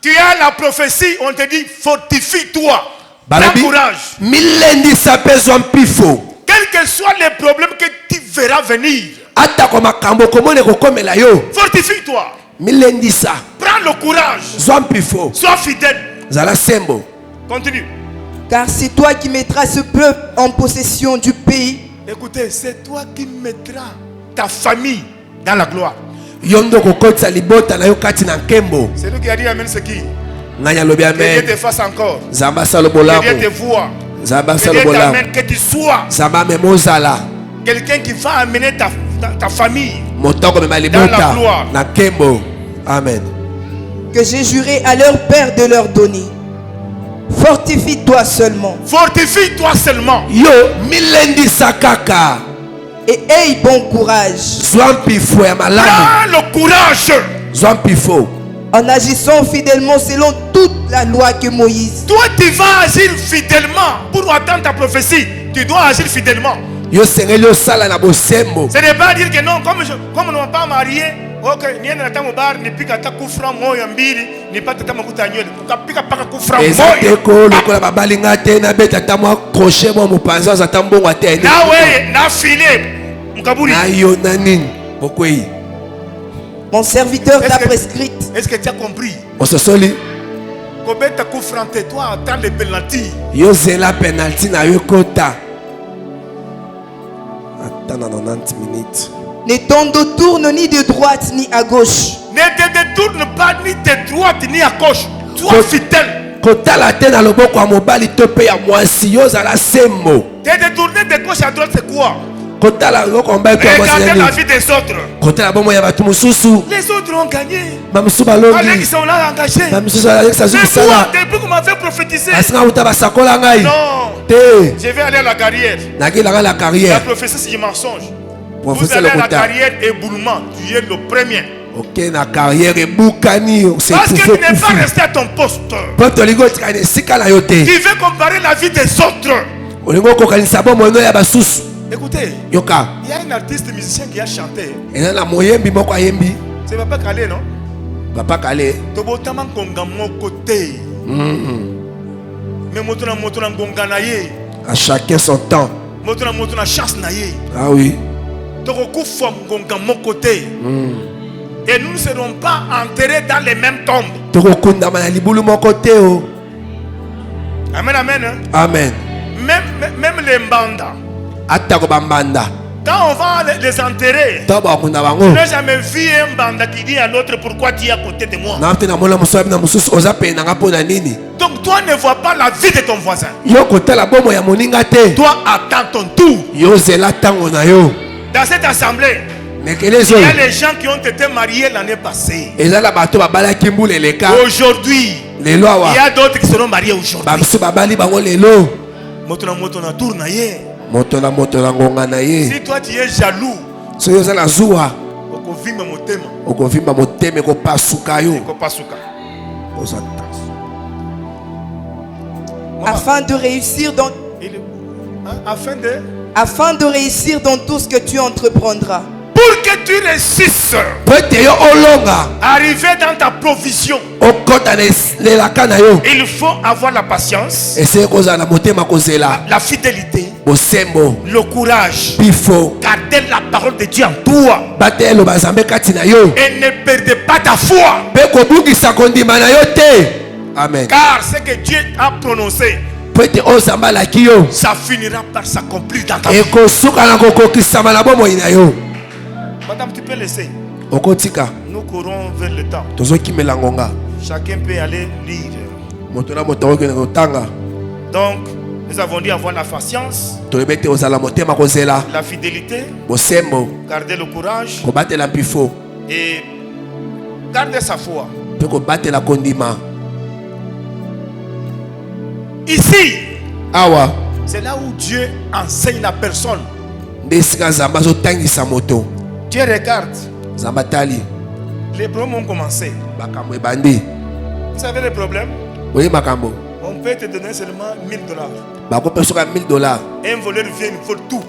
Speaker 3: tu as la prophétie, on te dit fortifie-toi. Prends
Speaker 2: Balabi.
Speaker 3: courage.
Speaker 2: Milendi sapezo mpifo.
Speaker 3: Quels que soient les problèmes que tu verras venir,
Speaker 2: Ata ko makambo komone kokomela yo.
Speaker 3: fortifie-toi.
Speaker 2: Milendi sa.
Speaker 3: Prends le courage.
Speaker 2: Zwa mpifo.
Speaker 3: Sois fidèle.
Speaker 2: Zala sembo.
Speaker 3: Continue.
Speaker 4: Car c'est toi qui mettras ce peuple en possession du pays.
Speaker 3: Écoutez, c'est toi qui mettras ta famille dans la gloire.
Speaker 2: Yondo kokotsa libota na yo kati na nkembo.
Speaker 3: C'est lui qui a dit Amen, c'est qui?
Speaker 2: Nganya lobi
Speaker 3: Que Dieu
Speaker 2: amen.
Speaker 3: te fasse encore.
Speaker 2: Zamba salo
Speaker 3: Que Dieu te
Speaker 2: bolamo.
Speaker 3: voie.
Speaker 2: Zamba
Speaker 3: Que
Speaker 2: salo
Speaker 3: Dieu
Speaker 2: bolamo.
Speaker 3: t'amène, que tu sois
Speaker 2: Zamba memozala.
Speaker 3: quelqu'un qui va amener ta famille.
Speaker 2: Motoko mema
Speaker 3: Dans la
Speaker 2: libota
Speaker 3: gloire.
Speaker 2: na nkembo. Amen.
Speaker 4: Que j'ai juré à leur père de leur donner. Fortifie-toi seulement
Speaker 3: Fortifie-toi seulement.
Speaker 2: Yo milendi sakaka.
Speaker 4: et aie bon courage
Speaker 2: Zwa mpifo ya malamu.
Speaker 3: Prends le courage.
Speaker 2: Zwa mpifo.
Speaker 4: en agissant fidèlement selon toute la loi que Moïse,
Speaker 3: Toi, tu vas agir fidèlement pour attendre ta prophétie. Tu dois agir fidèlement.
Speaker 2: Yo sengeli osala na bosembo.
Speaker 3: Ce n'est pas dire que non, comme nous ne sommes pas mariés, ok, ni un temps bar, ni pika ta kufra moya mbili, ni pas ta makuta nyele, pika paka kufra
Speaker 2: Eza
Speaker 3: moya.
Speaker 2: te ko lokola babalinga te na beta ta mwa crochet mwa mopanza za ta mbongo te.
Speaker 3: Na we, na filé, mkabuli.
Speaker 2: Na yo na nini bokwei.
Speaker 4: mon serviteur t'a
Speaker 3: Est-ce que-
Speaker 4: prescrite
Speaker 3: Est-ce que tu as compris?
Speaker 2: Ososoli
Speaker 3: Combien ta kufra te toi attends les penalty.
Speaker 2: yo zela penalty na yo kota. Attends 90 minutes.
Speaker 4: ne t'en tourne ni de droite ni à gauche.
Speaker 3: Ne te détourne pas ni de droite ni à gauche. Sois
Speaker 2: Co-
Speaker 3: fidèle.
Speaker 2: Kotala te na loboko ya mobali to pe ya mwasi yo zala sembo.
Speaker 3: Te détourner de gauche à droite, c'est quoi?
Speaker 2: kotala loko mbaye kwa
Speaker 3: Regardez la
Speaker 2: mwasi
Speaker 3: vie des autres.
Speaker 2: kotala bomo ya batu mususu
Speaker 3: Les autres ont gagné.
Speaker 2: bamusu
Speaker 3: Allez,
Speaker 2: balongi
Speaker 3: ils sont là engagés.
Speaker 2: bamususu alekisa
Speaker 3: Mais
Speaker 2: zuku
Speaker 3: moi,
Speaker 2: sala
Speaker 3: depuis que vous m'avez prophétisé,
Speaker 2: asinga uta basakola ngai
Speaker 3: non,
Speaker 2: te
Speaker 3: je vais aller à la carrière.
Speaker 2: nakilanga la
Speaker 3: La
Speaker 2: carrière
Speaker 3: prophétie, c'est du mensonge. Vous
Speaker 2: professeur
Speaker 3: allez à la
Speaker 2: lokota
Speaker 3: carrière éboulement. Tu es le premier.
Speaker 2: ok na carrière ebukani
Speaker 3: Parce que tu n'es pas resté à ton poste.
Speaker 2: po tolingi otika na esika na yo te
Speaker 3: Tu veux comparer la vie des autres.
Speaker 2: olingi okokanisa bomono ya basusu
Speaker 3: Écoutez,
Speaker 2: yoka
Speaker 3: il y a un artiste musicien qui a chanté.
Speaker 2: eza na moyembi moko ayembi
Speaker 3: C'est Papa Kalé, non?
Speaker 2: papa kale
Speaker 3: Tobotama konga moko te. Mais moto na ngonga na ye.
Speaker 2: à chacun son temps
Speaker 3: Moto na chance na ye.
Speaker 2: ah oui
Speaker 3: Tokokufa ngonga moko te. Et nous ne serons pas enterrés dans les mêmes tombes.
Speaker 2: tokokundama na libulu moko te o
Speaker 3: Amen, amen. Hein?
Speaker 2: amen
Speaker 3: Même les mbanda.
Speaker 2: atako bambanda
Speaker 3: Quand on va les enterrer,
Speaker 2: to bakunda
Speaker 3: je
Speaker 2: bango
Speaker 3: n'ai jamais vu un banda qui dit à l'autre pourquoi tu es à côté de moi.
Speaker 2: na te namona moso na mosusu oza pene nanga mpo na nini
Speaker 3: Donc toi ne vois pas la vie de ton voisin.
Speaker 2: yo kotala bomo ya moninga te
Speaker 3: Toi attends ton tour.
Speaker 2: yo zela ntango na yo
Speaker 3: Dans cette assemblée,
Speaker 2: mekele
Speaker 3: il y a
Speaker 2: oyo
Speaker 3: les gens qui ont été mariés l'année passée.
Speaker 2: eza na bato babalaki mbula eleka
Speaker 3: Aujourd'hui,
Speaker 2: lelo
Speaker 3: il
Speaker 2: awa
Speaker 3: y a d'autres qui seront mariés aujourd'hui.
Speaker 2: bamosusu babali bango lelo
Speaker 3: Moto na tour na ye.
Speaker 2: moto na ngonga na ye
Speaker 3: Si toi tu es jaloux,
Speaker 2: soki oza na zuwa
Speaker 3: okovimba motema,
Speaker 2: okovimba motema ekopasuka yo
Speaker 3: ekopasuka.
Speaker 2: oza taso
Speaker 4: Afin de réussir dans,
Speaker 3: Afin de
Speaker 4: afin de réussir dans tout ce que tu entreprendras.
Speaker 3: pour que tu réussisses,
Speaker 2: po ete yo olonga
Speaker 3: arriver dans ta provision,
Speaker 2: okɔta na lelaka na yo
Speaker 3: il faut avoir la patience,
Speaker 2: esili kozala na motema kozela
Speaker 3: la fidélité,
Speaker 2: bosembo
Speaker 3: le courage.
Speaker 2: bifo
Speaker 3: Gardez la parole de Dieu en toi
Speaker 2: bata eloba nzambe kati na yo
Speaker 3: et ne perdez pas ta foi.
Speaker 2: mpe kobungisa kondima na yo te amen
Speaker 3: Car ce que Dieu a prononcé,
Speaker 2: po ete oyo nzambe alaki yo
Speaker 3: ça finira par s'accomplir dans ta vie.
Speaker 2: ekosuka na kokokisama na bomoi na yo
Speaker 3: Madame, tu peux laisser.
Speaker 2: okotika
Speaker 3: Nous courons vers le temps.
Speaker 2: tozokimela ngonga
Speaker 3: Chacun peut aller lire.
Speaker 2: moto na moto akokende kotanga
Speaker 3: Donc, nous avons dit avoir la patience,
Speaker 2: toyebi ete ozala motema kozela
Speaker 3: la fidélité,
Speaker 2: bosembo
Speaker 3: garder le courage
Speaker 2: kobatela mpifo
Speaker 3: et garder sa foi.
Speaker 2: mpe kobatela kondima
Speaker 3: Ici,
Speaker 2: awa
Speaker 3: c'est là où Dieu enseigne la personne.
Speaker 2: nde esika nzambe azotangisa moto
Speaker 3: Dieu regarde.
Speaker 2: nzambe atali
Speaker 3: Les problèmes ont commencé.
Speaker 2: makambo ebandi
Speaker 3: Vous savez les problèmes?
Speaker 2: oye makambo
Speaker 3: On peut te donner seulement $1000.
Speaker 2: bakope soki ya $1000
Speaker 3: Un voleur vient, il vole tout.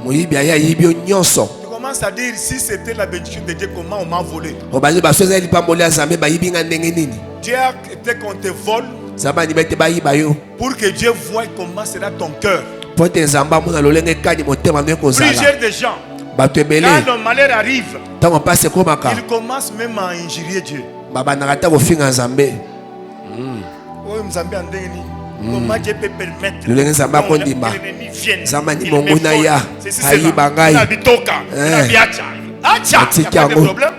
Speaker 2: moyibi aye ayibi yo nyonso
Speaker 3: Tu commences à dire si c'était la bénédiction de Dieu, comment on m'a volé?
Speaker 2: obandi baso eza lipamboli ya nzambe bayibi nga ndenge nini
Speaker 3: Dieu a été qu'on te vole
Speaker 2: nzambe andima ete bayiba yo
Speaker 3: pour que Dieu voie comment sera ton cœur.
Speaker 2: mpo ete nzambe amona lolenge ekani motema no ekozala
Speaker 3: Plusieurs des gens,
Speaker 2: bato ebele
Speaker 3: quand le malheur arrive,
Speaker 2: ntango mpasi ekomaka
Speaker 3: ils commencent même à injurier Dieu.
Speaker 2: babandaka ata kofinga nzambe
Speaker 3: Oh, Nzambe andeni. Comment Dieu peut permettre
Speaker 2: lolenge nzambe
Speaker 3: que
Speaker 2: akondima
Speaker 3: l'ennemi vienne,
Speaker 2: nzambe
Speaker 3: il
Speaker 2: andima
Speaker 3: me
Speaker 2: ongo na
Speaker 3: vole.
Speaker 2: ya
Speaker 3: Ceci,
Speaker 2: ayiba
Speaker 3: cela.
Speaker 2: ngai
Speaker 3: On a dit toka, on a dit acha. Acha, il n'y a pas de problème.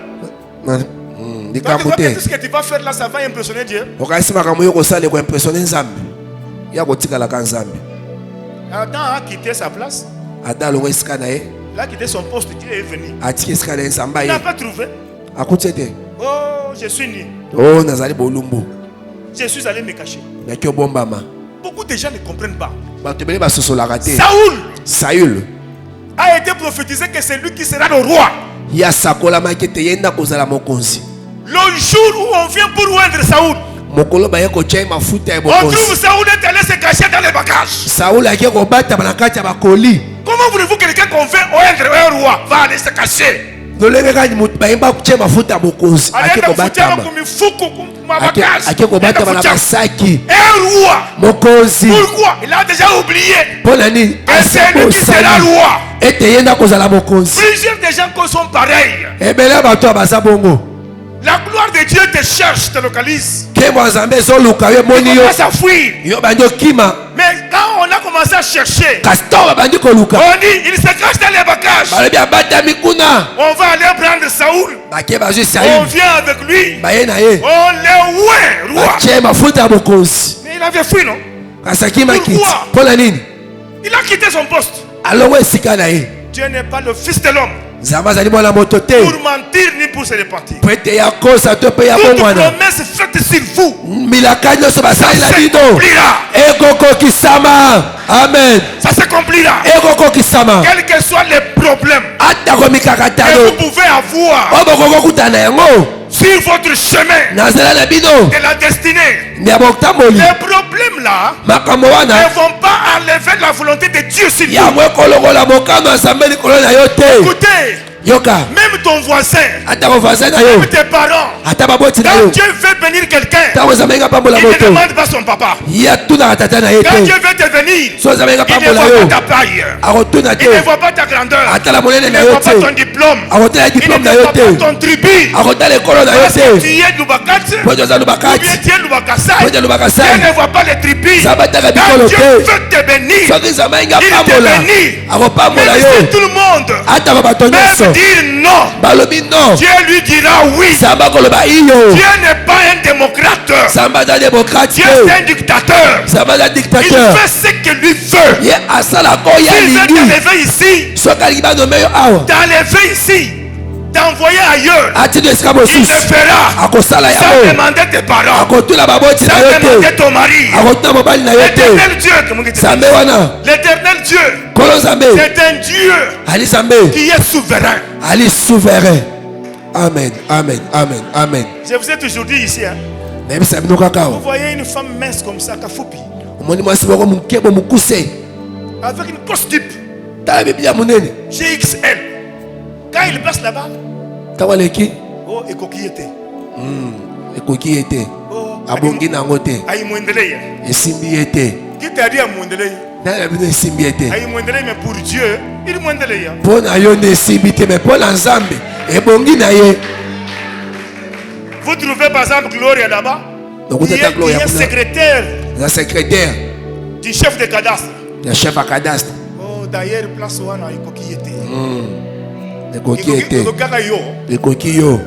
Speaker 3: Donc,
Speaker 2: likambo
Speaker 3: tu vois que
Speaker 2: te
Speaker 3: tout ce que tu vas faire là, ça va impressionner Dieu.
Speaker 2: okasi makambo yo kosala ekoimpressione nzambe ya kotikalaka nzambe
Speaker 3: Adam a quitté sa place,
Speaker 2: ada alongo esika na ye
Speaker 3: il a quitté son poste, Dieu est venu.
Speaker 2: atiki esika na ye nzambe
Speaker 3: Il n'a
Speaker 2: aye
Speaker 3: pas trouvé.
Speaker 2: akuti ete
Speaker 3: Oh, je suis nu.
Speaker 2: o nazali bolumbu
Speaker 3: Je suis allé me cacher.
Speaker 2: naki obombama
Speaker 3: Beaucoup de gens ne comprennent pas.
Speaker 2: bato ebele basosolaka te
Speaker 3: Saoul
Speaker 2: sayul
Speaker 3: a été prophétisé que c'est lui qui sera le roi.
Speaker 2: ye asakolamaki ete ye nda kozala mokonzi
Speaker 3: Le jour où on vient pour oindre Saoul,
Speaker 2: mokolo baye kotia ye mafuta ya
Speaker 3: on trouve
Speaker 2: bokonzi
Speaker 3: Saoul est allé se cacher dans les bagages.
Speaker 2: saul ayaki kobatama na kati ya bakoli
Speaker 3: Comment voulez-vous que quelqu'un qu'on veut oindre un roi va aller se cacher?
Speaker 2: lolenge kani moto bayemba kotia mafuta ya bokonzi ake kobatama ake kobatama na basaki
Speaker 3: Un roi.
Speaker 2: mokonzi
Speaker 3: Pourquoi? Il a déjà oublié.
Speaker 2: mpo na nini
Speaker 3: Et c'est lui qui sera roi.
Speaker 2: ete ye nda kozala mokonzi
Speaker 3: Plusieurs des gens qui sont pareils.
Speaker 2: ebele ya bato ya baza bongo
Speaker 3: La gloire de Dieu te cherche, te localise.
Speaker 2: nkembo ya nzambe ezoluka yo emoni
Speaker 3: Tu
Speaker 2: yo
Speaker 3: commences à fuir.
Speaker 2: yo bandi okima
Speaker 3: Mais quand on a commencé à chercher,
Speaker 2: kasi ntango babandi koluka
Speaker 3: on dit il se cache dans les bagages.
Speaker 2: balobi abatami kuna
Speaker 3: On va aller prendre Saoul.
Speaker 2: bake bazwi
Speaker 3: On
Speaker 2: saïl
Speaker 3: vient avec lui.
Speaker 2: baye na ye
Speaker 3: On le oint, roi.
Speaker 2: batie mafuta ya bokonzi
Speaker 3: Mais il avait fui, non?
Speaker 2: kasi akimaki
Speaker 3: Pourquoi?
Speaker 2: mpo na nini
Speaker 3: Il a quitté son poste.
Speaker 2: alongo esika na ye
Speaker 3: Dieu n'est pas le fils de l'homme
Speaker 2: Nzambe azali mwana moto te.
Speaker 3: pour mentir ni pour se repentir.
Speaker 2: Po ete ya kosa to pe ya
Speaker 3: Toute
Speaker 2: bongwana.
Speaker 3: promesse faite sur vous
Speaker 2: Milaka nyonso basalela bino.
Speaker 3: s'accomplira.
Speaker 2: Ekokokisama. Amen.
Speaker 3: Ça s'accomplira.
Speaker 2: Ekokokisama.
Speaker 3: Quels que soient les problèmes
Speaker 2: Atako
Speaker 3: que
Speaker 2: mikakatano.
Speaker 3: vous pouvez avoir
Speaker 2: Oyo bokokokutana yango.
Speaker 3: sur votre chemin
Speaker 2: Na nzela na bino.
Speaker 3: de la destinée,
Speaker 2: Ya botamboli.
Speaker 3: les problèmes là
Speaker 2: Makambo
Speaker 3: ne
Speaker 2: wana.
Speaker 3: vont pas enlever la volonté de Dieu sur vous.
Speaker 2: Yango ekolokola mokano ya Nzambe likolo na yo te.
Speaker 3: Écoutez,
Speaker 2: Yoka.
Speaker 3: même ton voisin,
Speaker 2: Atako voisin na yo.
Speaker 3: même tes parents,
Speaker 2: Ata baboti na
Speaker 3: quand
Speaker 2: yo.
Speaker 3: Dieu veut bénir quelqu'un,
Speaker 2: Ntango Nzambe yenga pambola
Speaker 3: il ne
Speaker 2: moto.
Speaker 3: demande pas son papa.
Speaker 2: Ya tuna tata na ye
Speaker 3: Quand Dieu
Speaker 2: te.
Speaker 3: veut te bénir,
Speaker 2: So Nzambe yenga
Speaker 3: il ne
Speaker 2: pambola
Speaker 3: voit
Speaker 2: yo.
Speaker 3: pas ta taille,
Speaker 2: Akotuna
Speaker 3: il ne
Speaker 2: te.
Speaker 3: voit pas ta grandeur,
Speaker 2: Atala monene
Speaker 3: il
Speaker 2: na
Speaker 3: ne
Speaker 2: yo
Speaker 3: voit pas ton
Speaker 2: te.
Speaker 3: diplôme,
Speaker 2: Akotala
Speaker 3: il ne
Speaker 2: diplôme na yo
Speaker 3: voit pas
Speaker 2: te.
Speaker 3: ton tribu.
Speaker 2: Akotala ekolo na yo
Speaker 3: Parce que tu
Speaker 2: te.
Speaker 3: es Lubakatse,
Speaker 2: Po toza
Speaker 3: ou bien
Speaker 2: lubakati.
Speaker 3: tu es Lubakasai.
Speaker 2: Po toza lubakasai.
Speaker 3: Dieu ne voit pas les tribus.
Speaker 2: Nzambe ataka
Speaker 3: Quand
Speaker 2: bikolo
Speaker 3: Dieu
Speaker 2: te.
Speaker 3: veut te bénir,
Speaker 2: Soki Nzambe yenga
Speaker 3: il te
Speaker 2: pambola.
Speaker 3: bénit.
Speaker 2: Akopambola
Speaker 3: Même
Speaker 2: yo.
Speaker 3: si tout le monde
Speaker 2: Atako bato
Speaker 3: peut
Speaker 2: nyonso.
Speaker 3: dire non,
Speaker 2: Balobi non.
Speaker 3: Dieu lui dira oui.
Speaker 2: Nzambe akoloba iyo.
Speaker 3: Dieu n'est pas un démocrate.
Speaker 2: Nzambe aza démocrate
Speaker 3: Dieu
Speaker 2: te.
Speaker 3: est un dictateur.
Speaker 2: Nzambe aza
Speaker 3: Il
Speaker 2: dictateur.
Speaker 3: fait ce que lui veut.
Speaker 2: Ye asala ko ya
Speaker 3: S'il veut
Speaker 2: lingi.
Speaker 3: t'enlever ici,
Speaker 2: Soki alingi banome yo awa.
Speaker 3: t'enlever ici, t'envoyer ailleurs,
Speaker 2: Atindi esika
Speaker 3: il
Speaker 2: mosusu.
Speaker 3: le fera.
Speaker 2: Akosala
Speaker 3: Sans
Speaker 2: yango.
Speaker 3: demander tes parents,
Speaker 2: Akotuna baboti na
Speaker 3: sans
Speaker 2: yo
Speaker 3: demander
Speaker 2: te.
Speaker 3: ton mari.
Speaker 2: Akotuna mobali na yo te.
Speaker 3: L'éternel Dieu, comment il te dit?
Speaker 2: Nzambe wana.
Speaker 3: L'éternel Dieu,
Speaker 2: Kolo Nzambe.
Speaker 3: c'est un Dieu
Speaker 2: Ali Nzambe.
Speaker 3: qui est souverain.
Speaker 2: Ali souverain. Amen. Amen. Amen. Amen.
Speaker 3: Je vous ai toujours dit ici, hein,
Speaker 2: Nayebisa bino kaka
Speaker 3: vous
Speaker 2: awa.
Speaker 3: voyez une femme mince comme ça, Kafoupi,
Speaker 2: Omoni mwasi moko mokebo mokuse.
Speaker 3: avec une grosse type,
Speaker 2: Tala biblia monene.
Speaker 3: GXL. Quand il passe là-bas,
Speaker 2: Ntango aleki.
Speaker 3: oh, et coquilleté.
Speaker 2: Ekoki ye te.
Speaker 3: Oh,
Speaker 2: Abongi nango te.
Speaker 3: Aïmouendeleye.
Speaker 2: Esimbi ye te.
Speaker 3: Qui t'a dit Aïmouendeleye?
Speaker 2: Nani na bino esimbi ye te.
Speaker 3: Aïmouendeleye, mais pour Dieu, il mouendeleye.
Speaker 2: Mpo na yo nde esimbi te me mpo na Nzambe ebongi na ye.
Speaker 3: Vous trouvez par exemple Gloria là-bas,
Speaker 2: Donc,
Speaker 3: qui
Speaker 2: vous êtes à
Speaker 3: est
Speaker 2: Gloria, vous êtes-
Speaker 3: secrétaire
Speaker 2: Eza secrétaire
Speaker 3: du chef de cadastre.
Speaker 2: ya chef ya cadastre.
Speaker 3: Oh, d'ailleurs, place wana coquilleté.
Speaker 2: Ekoki ye te.
Speaker 3: yo.
Speaker 2: Ekoki yo.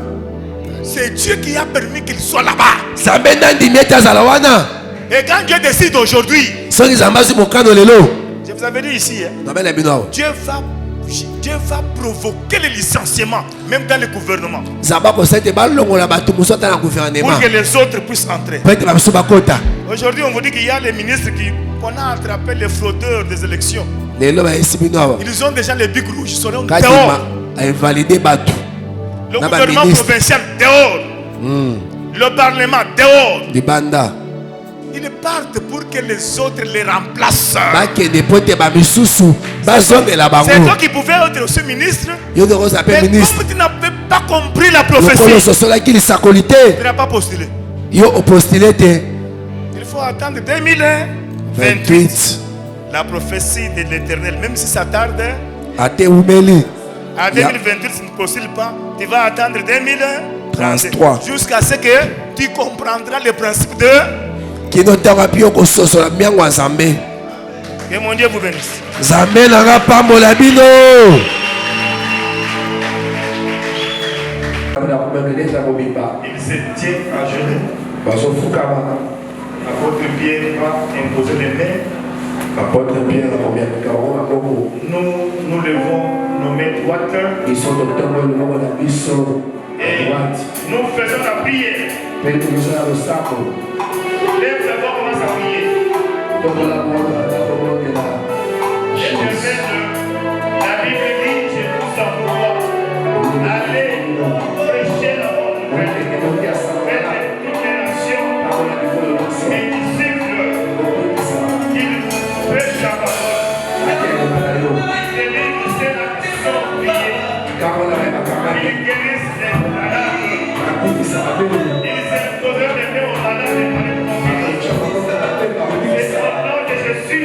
Speaker 3: C'est Dieu qui a permis qu'il soit là-bas.
Speaker 2: Nzambe nandimi ete azala wana.
Speaker 3: Et quand Dieu décide aujourd'hui,
Speaker 2: Soki Nzambe azwi mokano lelo.
Speaker 3: je vous avais dit ici, hein,
Speaker 2: Nzambe na bino awa.
Speaker 3: Dieu va provoquer le licenciement, même dans le gouvernement,
Speaker 2: Nzambe akosala ete balongola bato mosusu ata na
Speaker 3: pour
Speaker 2: gouvernement.
Speaker 3: que les autres puissent entrer.
Speaker 2: Po ete babiso bakota.
Speaker 3: Aujourd'hui, on vous dit qu'il y a les ministres qu'on a attrapé les fraudeurs des élections.
Speaker 2: Lelo bayesi bino awa.
Speaker 3: Ils ont déjà les bics rouges, ils seront
Speaker 2: Kati
Speaker 3: dehors.
Speaker 2: avalide bato.
Speaker 3: Le
Speaker 2: na
Speaker 3: gouvernement
Speaker 2: baministre.
Speaker 3: provincial dehors. Le parlement dehors.
Speaker 2: Libanda.
Speaker 3: Ils partent pour que les autres les remplacent.
Speaker 2: Bakende po ete bamisusu bazongela
Speaker 3: C'est toi
Speaker 2: bango.
Speaker 3: qui pouvais être aussi ministre.
Speaker 2: Yo nde kozala
Speaker 3: Mais
Speaker 2: mpe ministre.
Speaker 3: comme tu n'avais pas compris la
Speaker 2: Lokolo
Speaker 3: prophétie,
Speaker 2: ososolaki lisakoli te.
Speaker 3: tu n'as pas postulé.
Speaker 2: Yo opostile te.
Speaker 3: Il faut attendre 2028.
Speaker 2: 28.
Speaker 3: La prophétie de l'éternel, même si ça tarde,
Speaker 2: Ate umeli.
Speaker 3: à 2028, tu ne postules pas. Tu vas attendre 2033.
Speaker 2: 33.
Speaker 3: Jusqu'à ce que tu comprendras le principe de
Speaker 2: Kino ntango api yo kososola miango ya Nzambe.
Speaker 3: que mon Dieu vous bénisse.
Speaker 2: Nzambe nanga pambola bino.
Speaker 3: Il se tient à genoux.
Speaker 2: bazofukama
Speaker 3: Apôtre Pierre va imposer les mains.
Speaker 2: apôtre Pierre akomiaka bango maboko
Speaker 3: Nous levons nos mains droites
Speaker 2: biso totongo loboko na biso
Speaker 3: et
Speaker 2: droite
Speaker 3: nous faisons la prière.
Speaker 2: mpe tozosala losako
Speaker 3: Lève d'abord, commence à prier.
Speaker 2: tokola mona nakobondela
Speaker 3: L'éternel, la Bible dit, je vous envoie. Allez, prêchez la bonne nouvelle. Faites toutes les nations mes disciples. Qu'ils prêchent la parole. Délivrent ceux-là qui sont priés. Ils guérissent les malades. Ils imposent les mains aux malades et par les prophètes. C'est au nom de Jésus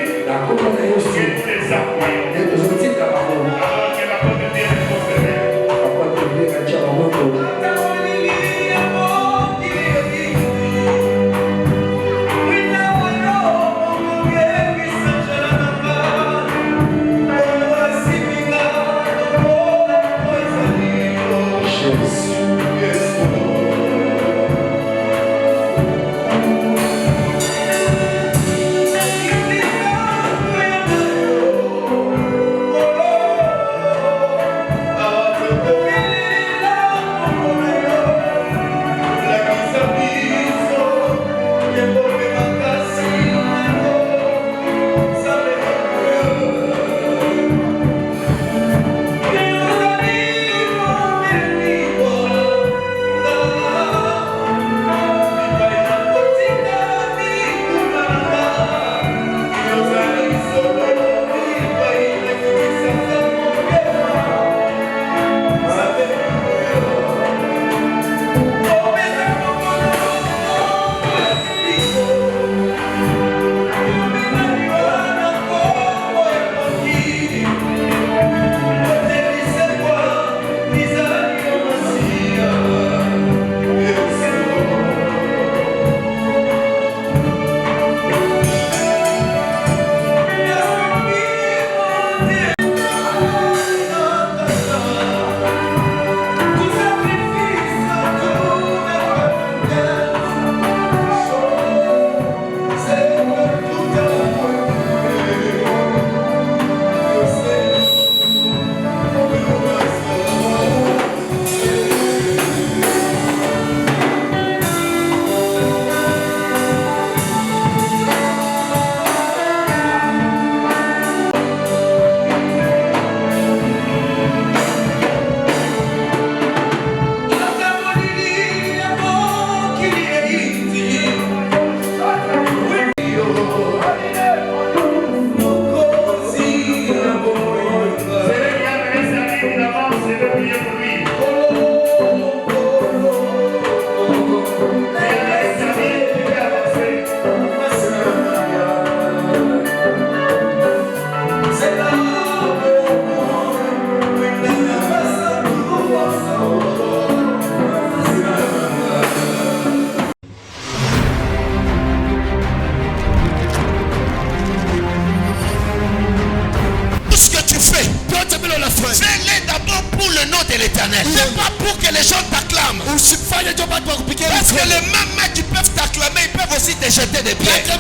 Speaker 1: l'éternel. C'est pas pour que les gens t'acclament. Parce que les mêmes mains qui peuvent t'acclamer, ils peuvent aussi te jeter des pierres.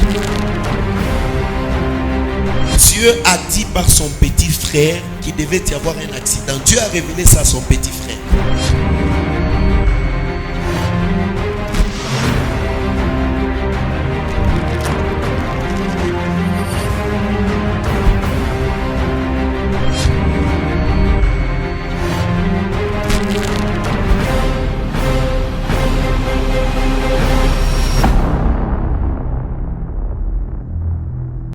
Speaker 5: Dieu a dit par son petit frère qu'il devait y avoir un accident. Dieu a révélé ça à son petit frère.